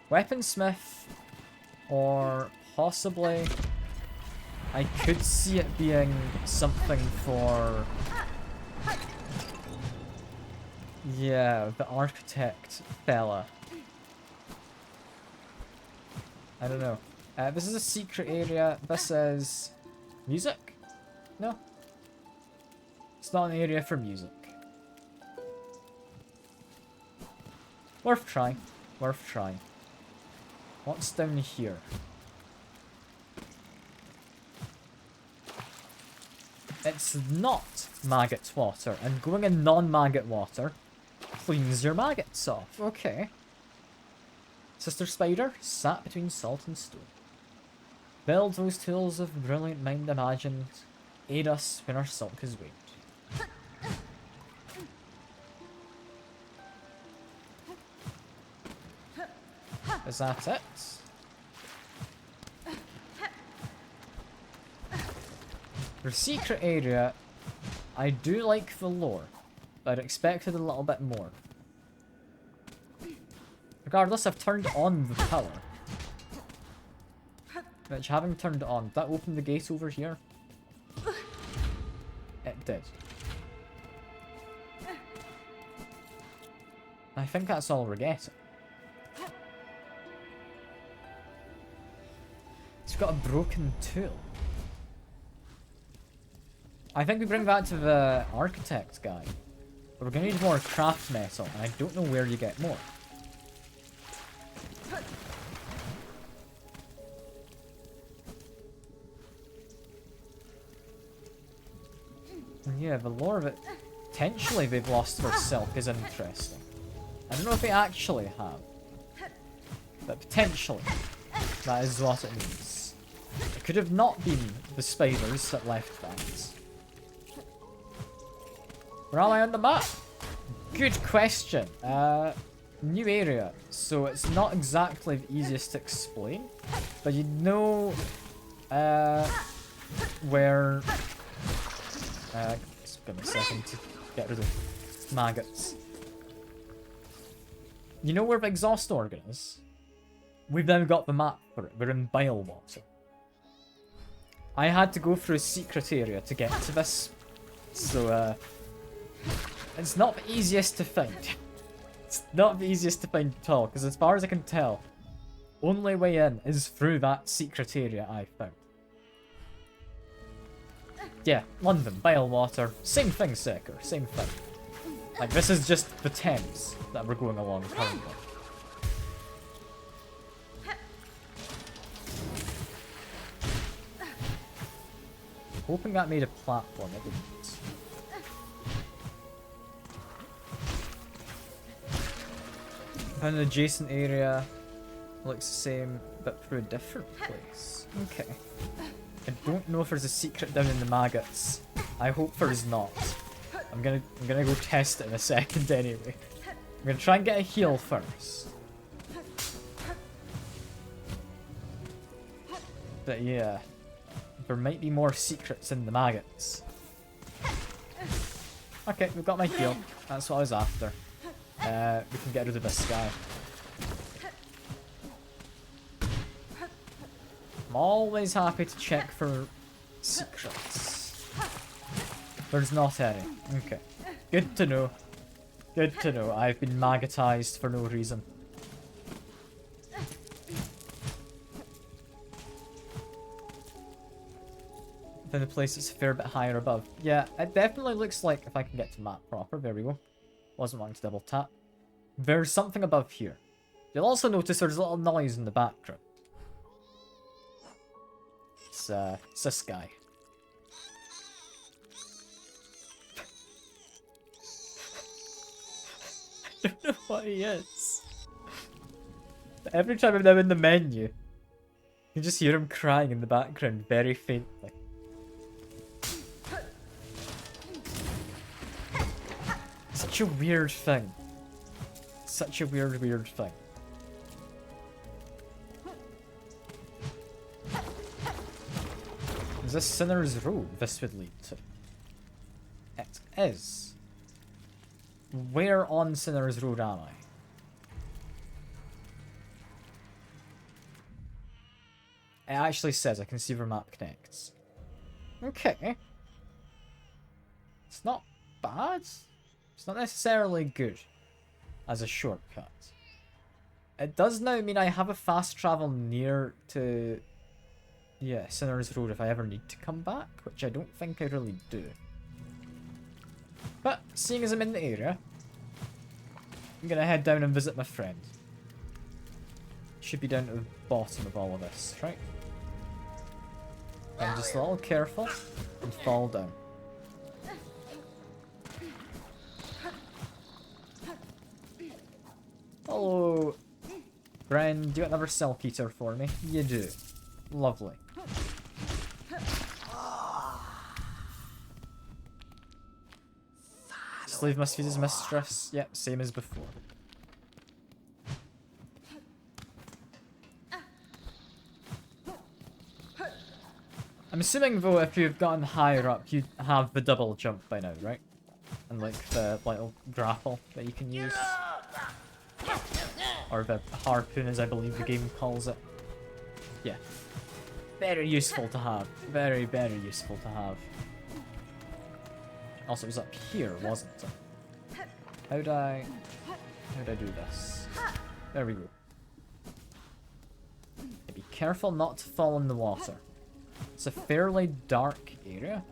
Weaponsmith, or possibly I could see it being something for, yeah, the architect fella. I don't know. This is a secret area. This is music? No. It's not an area for music. Worth trying. Worth trying. What's down here? It's not maggot water, and going in non-maggot water cleans your maggots off. Okay. Sister Spider sat between salt and stone. Build those tools of brilliant mind imagined. Aid us when our silk is weighed. Is that it? For secret area, I do like the lore, but I'd expected a little bit more. Regardless, I've turned on the power. Which, having turned it on, did that open the gate over here? It did. I think that's all we're getting. It's got a broken tool. I think we bring that to the architect guy. But we're gonna need more craft metal, and I don't know where you get more. Yeah, the lore of it. Potentially they've lost their silk is interesting. I don't know if they actually have. But potentially, that is what it means. It could have not been the spiders that left that. Where am I on the map? Good question. New area. So it's not exactly the easiest to explain. But you know where... just give me a second to get rid of maggots. You know where the exhaust organ is? We've now got the map for it. We're in bile water. I had to go through a secret area to get to this. So, it's not the easiest to find. It's not the easiest to find at all, because as far as I can tell, only way in is through that secret area I found. Yeah, London, bile water, same thing, Seeker, same thing. Like, this is just the Thames that we're going along currently. Hoping that made a platform, it didn't. Found an adjacent area, looks the same, but through a different place. Okay. I don't know if there's a secret down in the maggots. I hope there's not. I'm gonna go test it in a second anyway. I'm gonna try and get a heal first. But yeah, there might be more secrets in the maggots. Okay, we've got my heal. That's what I was after. We can get rid of this guy. I'm always happy to check for secrets. There's not any. Okay. Good to know. Good to know. I've been maggotized for no reason. Then the place is a fair bit higher above. Yeah, it definitely looks like if I can get to map proper. There we go. Wasn't wanting to double tap. There's something above here. You'll also notice there's a little noise in the background. It's this guy. I don't know what he is. But every time I'm now in the menu, you can just hear him crying in the background very faintly. Such a weird thing. Such a weird thing. Is this Sinner's Road this would lead to? It is. Where on Sinner's Road am I? It actually says I can see where map connects. Okay. It's not bad. It's not necessarily good as a shortcut. It does now mean I have a fast travel near to... yeah, Sinner's Road if I ever need to come back, which I don't think I really do. But, seeing as I'm in the area, I'm gonna head down and visit my friend. Should be down to the bottom of all of this, right? I'm just a little careful and fall down. Hello, Bren, do you want another Silk Eater for me? You do. Lovely. Slave must feed his mistress. Yep, same as before. I'm assuming though if you've gotten higher up, you have the double jump by now, right? And like the little grapple that you can use. Or the harpoon as I believe the game calls it. Yeah. Very useful to have. Very, very useful to have. Also, it was up here, wasn't it? How'd I do this? There we go. Okay, be careful not to fall in the water. It's a fairly dark area.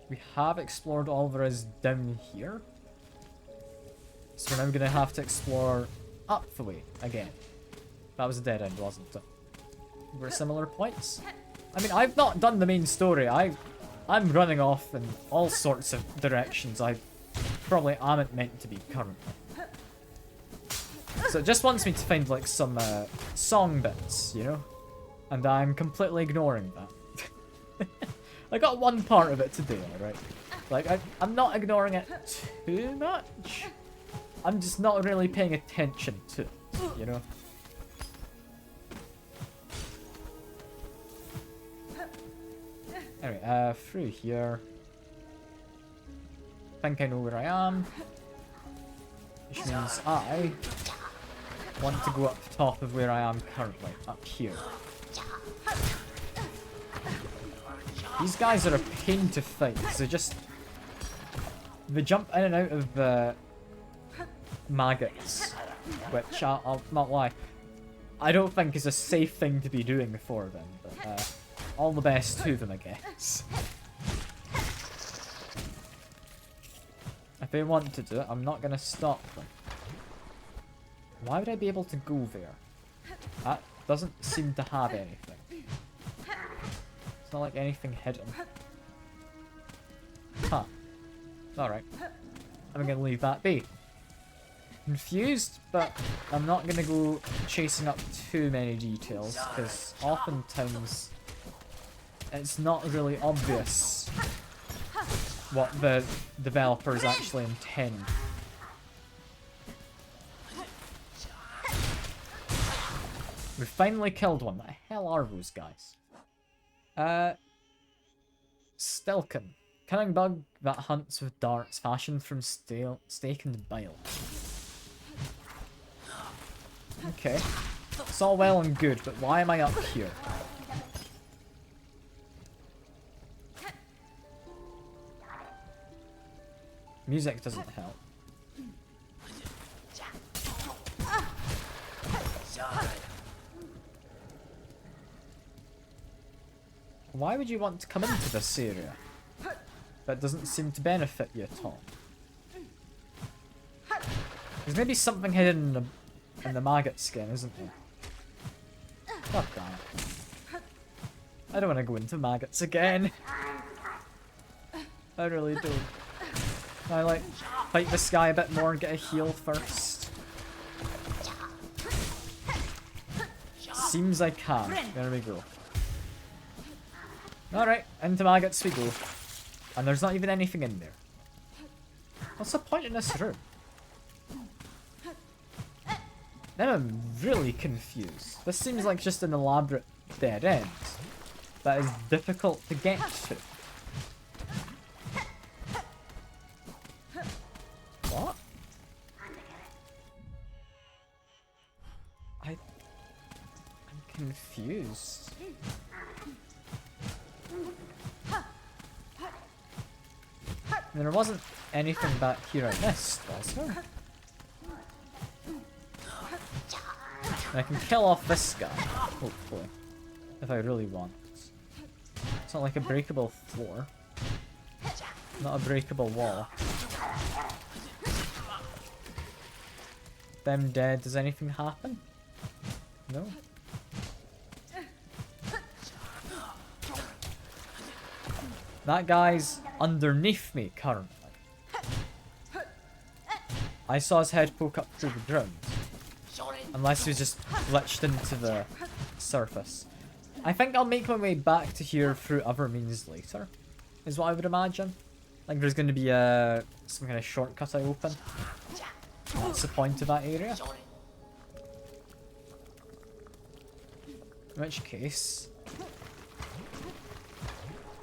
We have explored all there is down here. So we're now going to have to explore up the way again. That was a dead end, wasn't it? Were similar points? I mean, I've not done the main story. I'm running off in all sorts of directions I probably aren't meant to be currently. So it just wants me to find like some song bits, you know? And I'm completely ignoring that. I got one part of it to do, alright? Like, I'm not ignoring it too much. I'm just not really paying attention to it, you know? Anyway, through here. I think I know where I am. Which means I want to go up top of where I am currently, up here. These guys are a pain to fight, because they jump in and out of maggots, which I'll not lie, I don't think is a safe thing to be doing for them, but all the best to them, I guess. If they want to do it, I'm not going to stop them. Why would I be able to go there? That doesn't seem to have anything. It's not like anything hidden. Huh. Alright. I'm going to leave that be. Confused, but I'm not gonna go chasing up too many details, because oftentimes it's not really obvious what the developers actually intend. We finally killed one. What the hell are those guys? Stilken. Cunning bug that hunts with darts fashioned from steak and bile. Okay. It's all well and good, but why am I up here? Music doesn't help. Why would you want to come into this area? That doesn't seem to benefit you at all. There's maybe something hidden in the maggot skin, isn't there? God damn it. I don't want to go into maggots again. I really don't. I like fight this guy a bit more and get a heal first. Seems I can. There we go. Alright, into maggots we go. And there's not even anything in there. What's the point in this room? Now I'm really confused. This seems like just an elaborate dead end that is difficult to get to. What? I'm confused. I mean, there wasn't anything back here I missed, was there? I can kill off this guy, hopefully, if I really want. It's not like a breakable floor. Not a breakable wall. Them dead, does anything happen? No? That guy's underneath me currently. I saw his head poke up through the ground. Unless he was just glitched into the surface. I think I'll make my way back to here through other means later, is what I would imagine. Like there's going to be some kind of shortcut I open. What's the point of that area? In which case,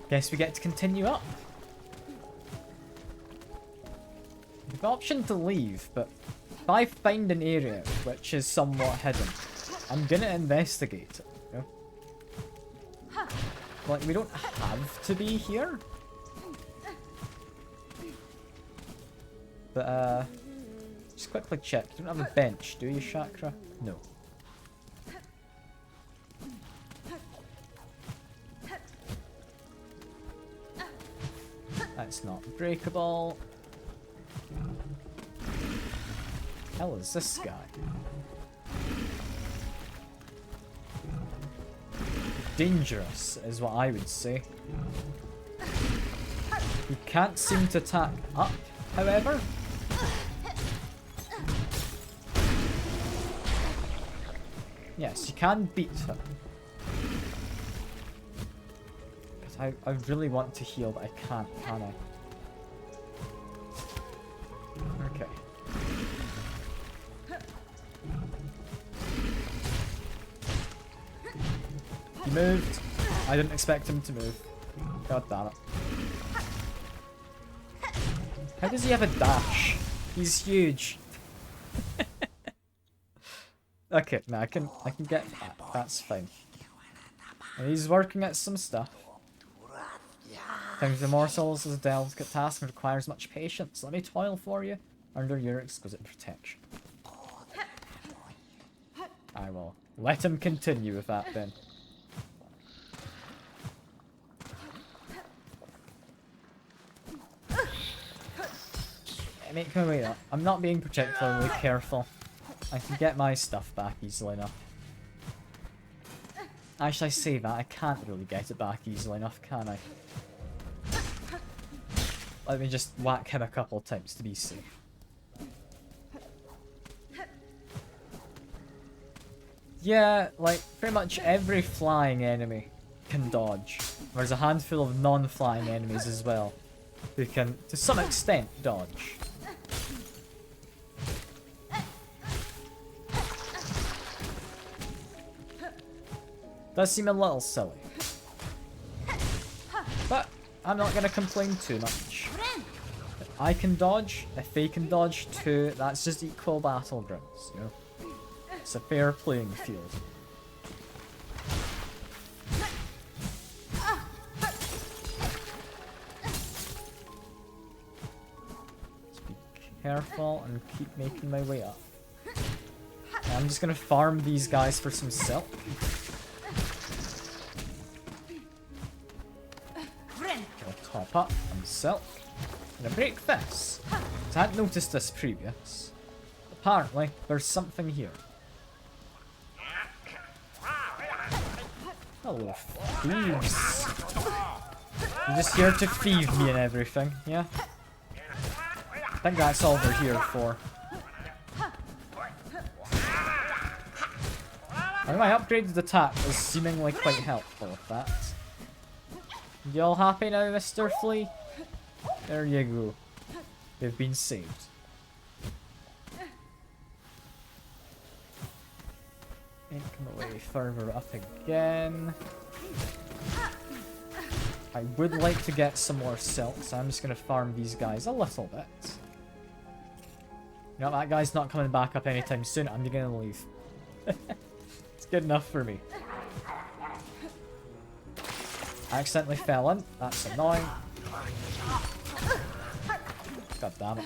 guess we get to continue up. We've the option to leave, but if I find an area which is somewhat hidden, I'm gonna investigate it, you know? Like, we don't have to be here. But, just quickly check. You don't have a bench, do you, Chakra? No. That's not breakable. Hell is this guy? Dangerous is what I would say. He can't seem to attack up, however. Yes, you can beat him. Because I really want to heal, but I can't, can I? Okay. He moved. I didn't expect him to move. God damn it. How does he have a dash? He's huge. Okay, no, I can get that. That's fine. And he's working at some stuff. Finding the morsels is a delicate task and requires much patience. Let me toil for you under your exquisite protection. I will let him continue with that then. Make my way up. I'm not being particularly careful. I can get my stuff back easily enough. Actually, I say that. I can't really get it back easily enough, can I? Let me just whack him a couple times to be safe. Yeah, like, pretty much every flying enemy can dodge. There's a handful of non-flying enemies as well, who can, to some extent, dodge. Does seem a little silly. But I'm not going to complain too much. If I can dodge, if they can dodge too, that's just equal battlegrounds, you know? It's a fair playing field. Let's be careful and keep making my way up. I'm just going to farm these guys for some silk. Top up on silk. I'm gonna break this. I hadn't noticed this previous. Apparently, there's something here. Hello, thieves. You're just here to thieve me and everything, yeah? I think that's all they're here for. I think my upgraded attack is seemingly quite helpful with that. You all happy now, Mr. Flea? There you go. You've been saved. Make my way further up again. I would like to get some more silk, so I'm just going to farm these guys a little bit. You know, that guy's not coming back up anytime soon. I'm going to leave. It's good enough for me. I accidentally fell in. That's annoying. God damn it.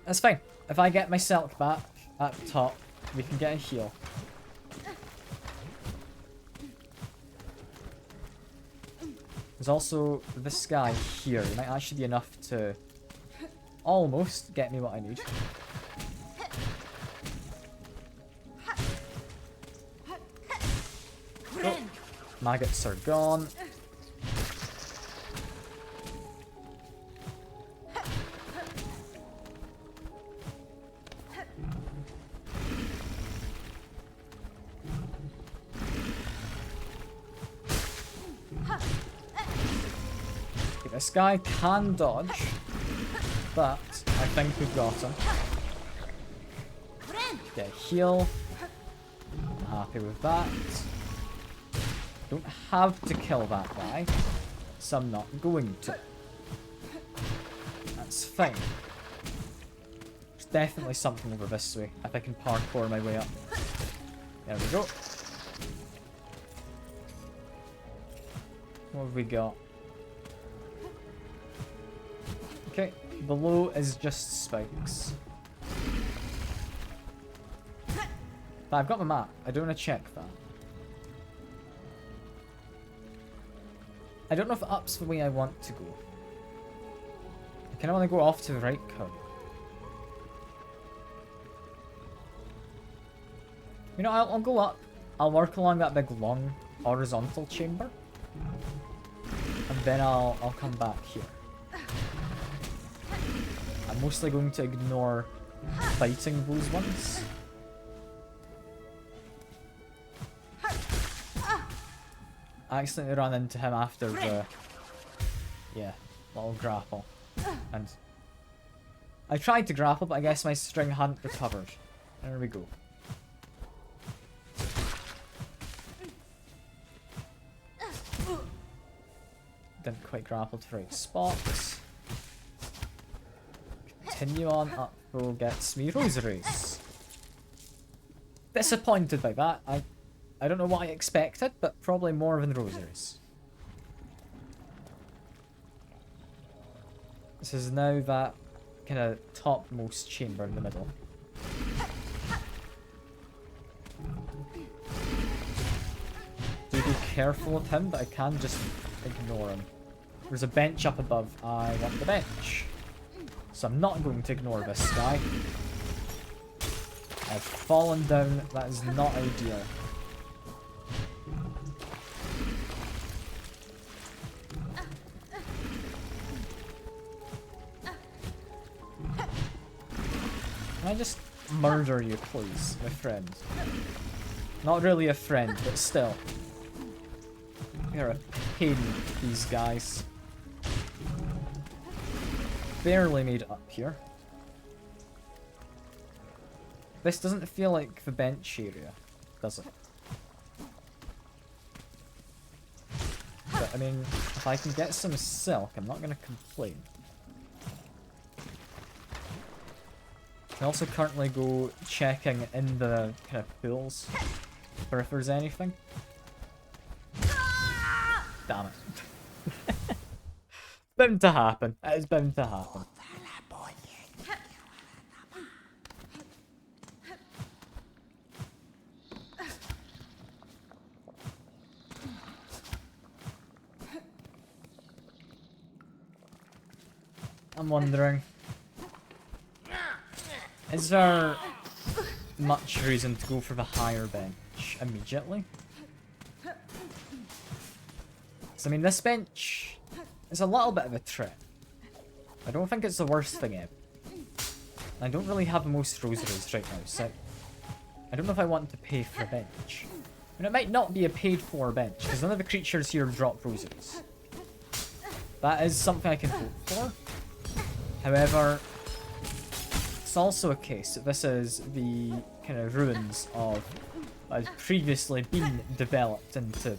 That's fine. If I get my silk back at the top, we can get a heal. There's also this guy here. It might actually be enough to almost get me what I need. Oh, maggots are gone. This guy can dodge, but I think we've got him. Get a heal. I'm happy with that. Don't have to kill that guy, so I'm not going to. That's fine. There's definitely something over this way, if I can parkour my way up. There we go. What have we got? Okay, below is just spikes. But I've got my map. I don't want to check that. I don't know if up's the way I want to go. I kind of want to go off to the right curve. You know, I'll go up. I'll work along that big long horizontal chamber. And then I'll come back here. I'm mostly going to ignore fighting those ones. I accidentally ran into him after the little grapple. And I tried to grapple, but I guess my string hadn't recovered. There we go. Didn't quite grapple to the right spots. Continue on up, we'll get me rosaries. Disappointed by that. I don't know what I expected, but probably more than rosaries. This is now that kind of topmost chamber in the middle. Do be careful with him, but I can just ignore him. There's a bench up above. I want the bench. So I'm not going to ignore this guy. I've fallen down. That is not ideal. Can I just murder you, please, my friend. Not really a friend, but still. You're a pain, these guys. Barely made it up here. This doesn't feel like the bench area, does it? But, I mean, if I can get some silk, I'm not gonna complain. I can also currently go checking in the kind of pools for if there's anything. Damn it. Bound to happen. It is bound to happen. I'm wondering, is there much reason to go for the higher bench immediately? So, I mean, this bench is a little bit of a trip. I don't think it's the worst thing ever. I don't really have the most rosaries right now, so I don't know if I want to pay for a bench. I mean, it might not be a paid for bench, because none of the creatures here drop rosaries. That is something I can hope for. However, it's also a case that this is the kind of ruins of what had previously been developed into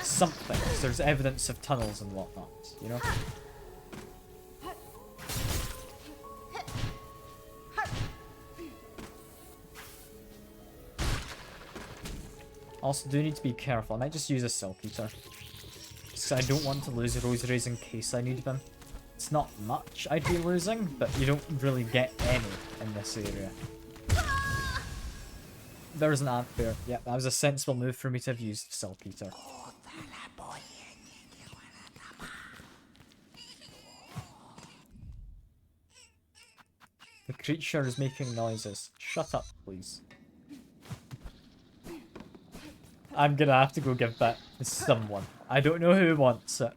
something. So there's evidence of tunnels and whatnot, you know? Also, do need to be careful. I might just use a Silk Eater. So I don't want to lose rosaries in case I need them. It's not much I'd be losing, but you don't really get any in this area. There's an ant there. Yeah, that was a sensible move for me to have used Silk Eater. The creature is making noises. Shut up, please. I'm gonna have to go give that to someone. I don't know who wants it.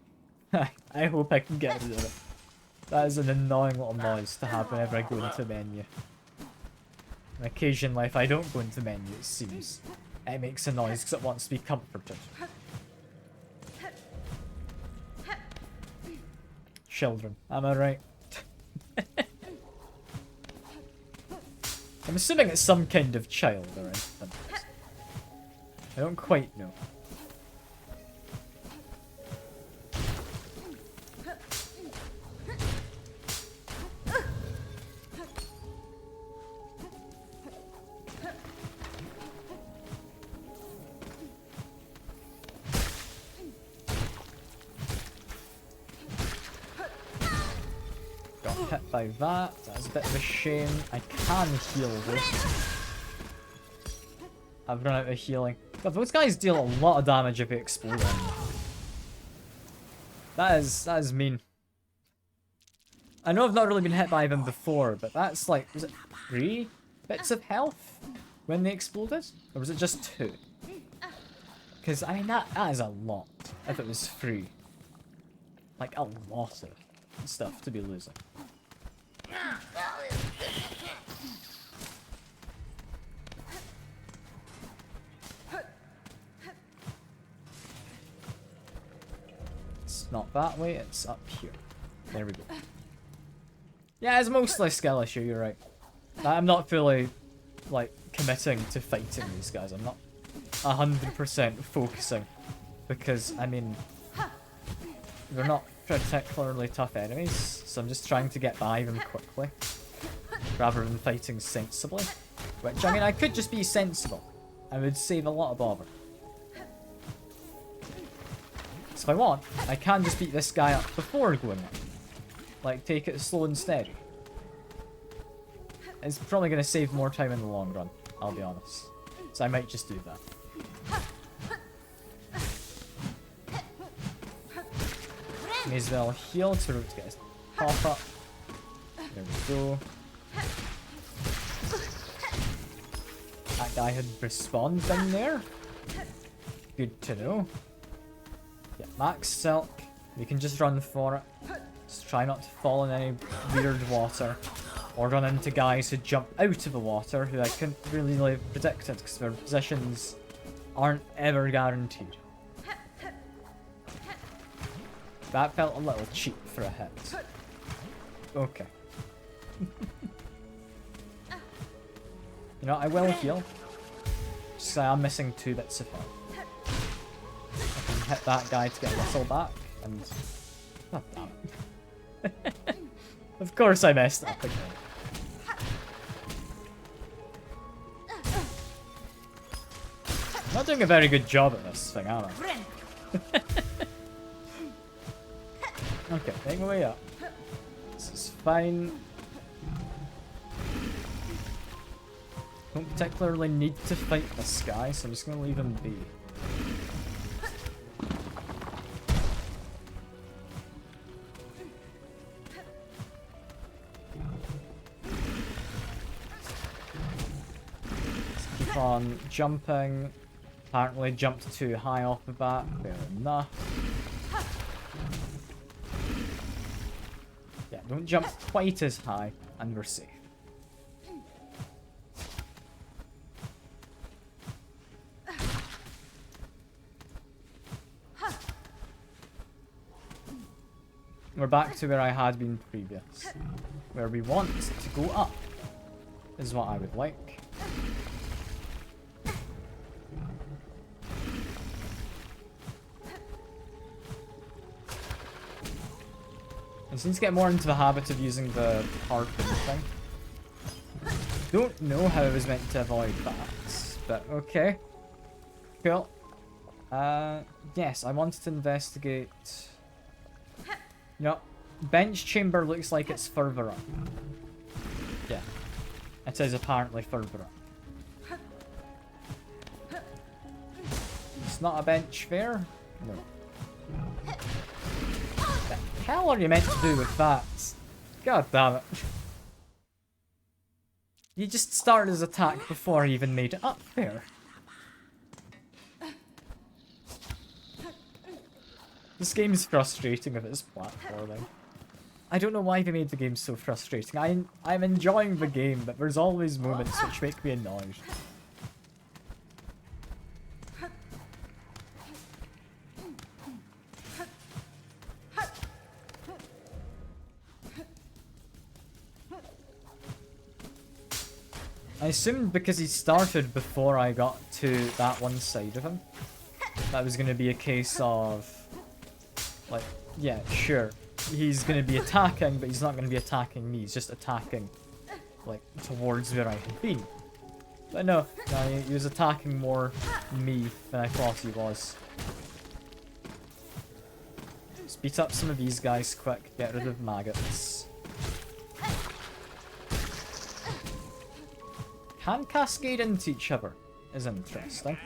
I hope I can get rid of it. That is an annoying little noise to have whenever I go into the menu. And occasionally, if I don't go into the menu, it seems it makes a noise because it wants to be comforted. Children, am I right? I'm assuming it's some kind of child or anything. I don't quite know. Got hit by that. That's a bit of a shame. I can heal though. I've run out of healing. God, those guys deal a lot of damage if they explode. That is mean. I know I've not really been hit by them before, but that's like, was it 3 bits of health when they exploded? Or was it just 2? Because, I mean, that is a lot if it was 3. Like, a lot of stuff to be losing. It's not that way, it's up here. There we go. Yeah, it's mostly a skill issue, you're right. I'm not fully, like, committing to fighting these guys. I'm not 100% focusing. Because, I mean, they're not particularly tough enemies, so I'm just trying to get by them quickly. Rather than fighting sensibly. Which, I mean, I could just be sensible. I would save a lot of bother. So if I want, I can just beat this guy up before going up. Like, take it slow and steady. It's probably going to save more time in the long run, I'll be honest. So I might just do that. May as well heal to get his pop up. There we go. That guy had respawned in there. Good to know. Yeah, max silk. We can just run for it. Just try not to fall in any weird water. or run into guys who jump out of the water who I couldn't really have predicted because their positions aren't ever guaranteed. That felt a little cheap for a hit. Okay. You know, I will heal. Just say I'm missing 2 bits of health. I can hit that guy to get a whistle back, and... God damn it. Of course I messed up again. I'm not doing a very good job at this thing, am I? Okay, make my way up. This is fine. Don't particularly need to fight this guy, so I'm just gonna leave him be. Let's keep on jumping. Apparently jumped too high off the bat. Fair enough. Yeah, don't jump quite as high, and we're safe. We're back to where I had been previous. Where we want to go up, is what I would like. I seem to get more into the habit of using the harpoon thing. Don't know how I was meant to avoid that, but okay. Cool. Yes, I wanted to investigate... No, bench chamber looks like it's further up. Yeah, it is apparently further up. It's not a bench there? No. What the hell are you meant to do with that? God damn it. You just started his attack before I even made it up there. This game is frustrating with its platforming. I don't know why they made the game so frustrating. I'm enjoying the game, but there's always moments which make me annoyed. I assumed because he started before I got to that one side of him, that was going to be a case of... Like, yeah, sure. He's going to be attacking, but he's not going to be attacking me. He's just attacking, like, towards where I had been. But no, he was attacking more me than I thought he was. Let's beat up some of these guys quick. Get rid of maggots. Can cascade into each other is interesting.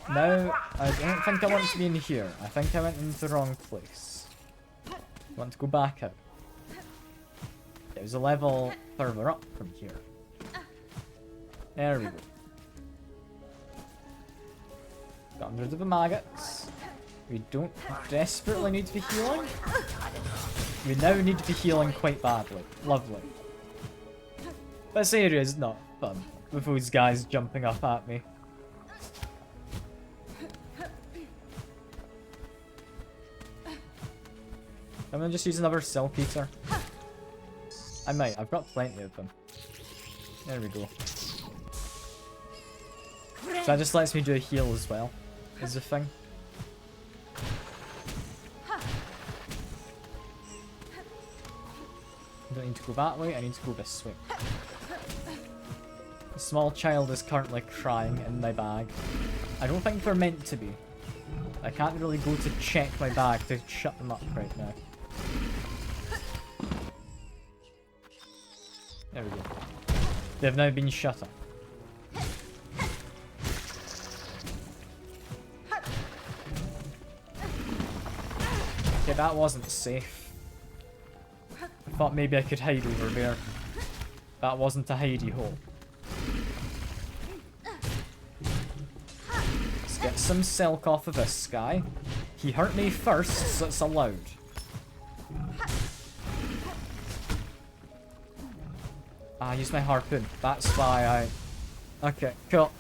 Now, I don't think I want to be in here. I think I went into the wrong place. I want to go back out. There's a level further up from here. There we go. Got rid of the maggots. We don't desperately need to be healing. We now need to be healing quite badly. Lovely. This area is not fun with those guys jumping up at me. I'm gonna just use another Silk Eater. I might, I've got plenty of them. There we go. So that just lets me do a heal as well, is the thing. I don't need to go that way, I need to go this way. A small child is currently crying in my bag. I don't think they're meant to be. I can't really go to check my bag to shut them up right now. There we go. They've now been shut up. Okay, that wasn't safe. I thought maybe I could hide over there. That wasn't a hidey hole. Let's get some silk off of this guy. He hurt me first, so it's allowed. I used my harpoon. That's why I... Okay, cool.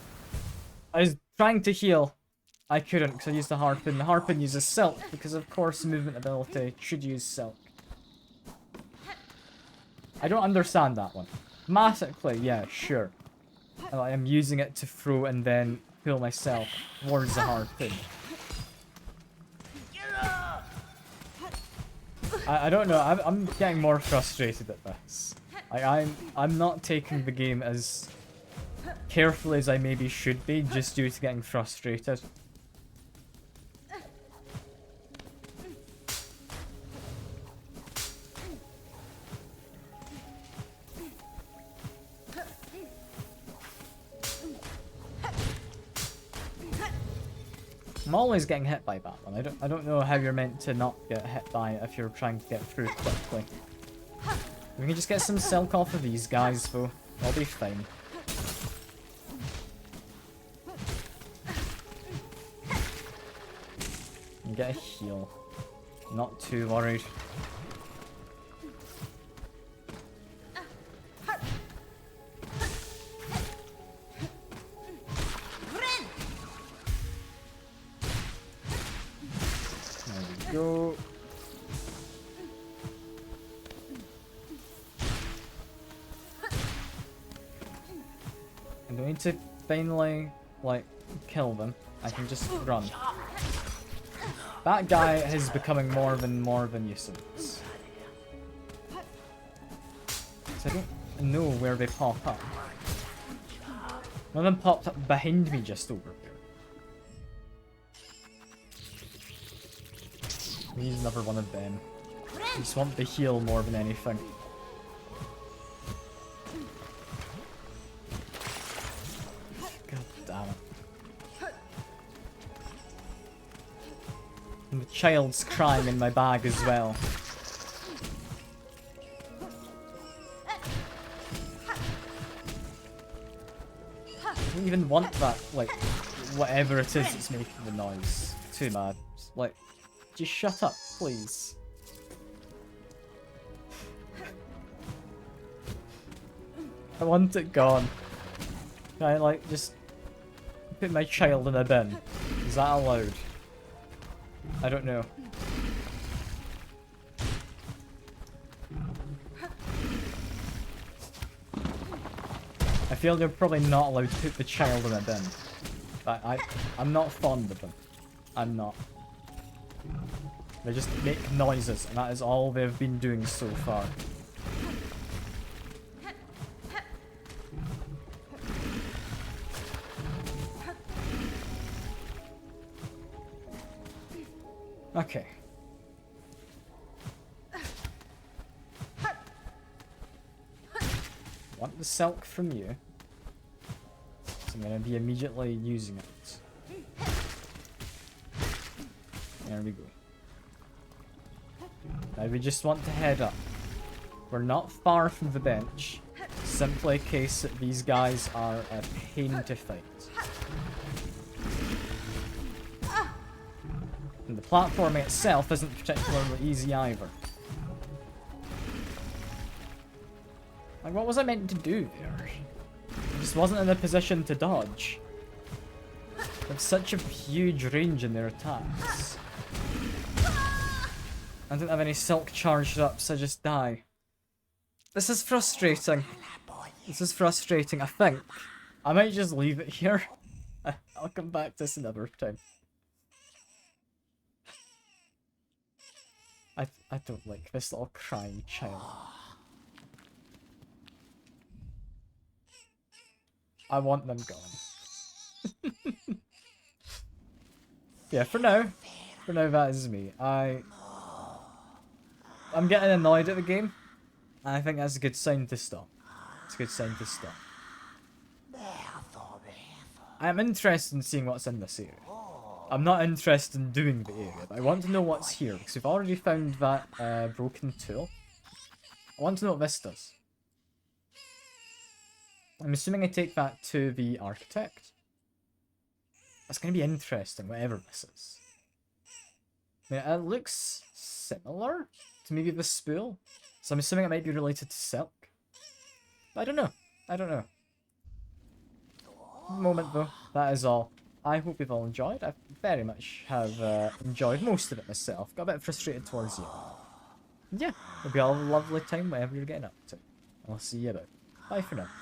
I was trying to heal. I couldn't because I used the harpoon. The harpoon uses silk because of course movement ability should use silk. I don't understand that one. Mathematically, yeah, sure. I am using it to throw and then pull myself towards the harpoon. I don't know. I'm getting more frustrated at this. I'm not taking the game as carefully as I maybe should be, just due to getting frustrated. I'm always getting hit by that one. I don't know how you're meant to not get hit by it if you're trying to get through quickly. We can just get some silk off of these guys though. I'll be fine. And get a heal. Not too worried. Go. I don't need to finally, like, kill them. I can just run. That guy is becoming more than useless. So I don't know where they pop up. One of them popped up behind me just over here. He's another one of them. I just want the heal more than anything. God damn it. And the child's crying in my bag as well. I don't even want that, like, whatever it is that's making the noise. Too bad. Like, just shut up, please. I want it gone. Can I, like, just put my child in a bin? Is that allowed? I don't know. I feel they're probably not allowed to put the child in a bin. I'm not fond of them. I'm not. They just make noises, and that is all they've been doing so far. Okay. Want the silk from you. So I'm going to be immediately using it. There we go. Now we just want to head up. We're not far from the bench. Simply in case that these guys are a pain to fight. And the platforming itself isn't particularly easy either. Like, what was I meant to do there? I just wasn't in a position to dodge. They have such a huge range in their attacks. I don't have any silk charged up, so I just die. This is frustrating. This is frustrating. I think I might just leave it here. I'll come back to this another time. I don't like this little crying child. I want them gone. Yeah, for now. For now, that is me. I'm getting annoyed at the game. And I think that's a good sign to stop. It's a good sign to stop. I'm interested in seeing what's in this area. I'm not interested in doing the area, but I want to know what's here, because we've already found that broken tool. I want to know what this does. I'm assuming I take that to the architect. That's going to be interesting, whatever this is. I mean, it looks similar to maybe the spool, so I'm assuming it might be related to silk. But I don't know. I don't know. Moment though, that is all. I hope you've all enjoyed. I very much have enjoyed most of it myself. Got a bit frustrated towards you. And yeah, hope you all have a lovely time whatever you're getting up to. I'll see you about. Bye for now.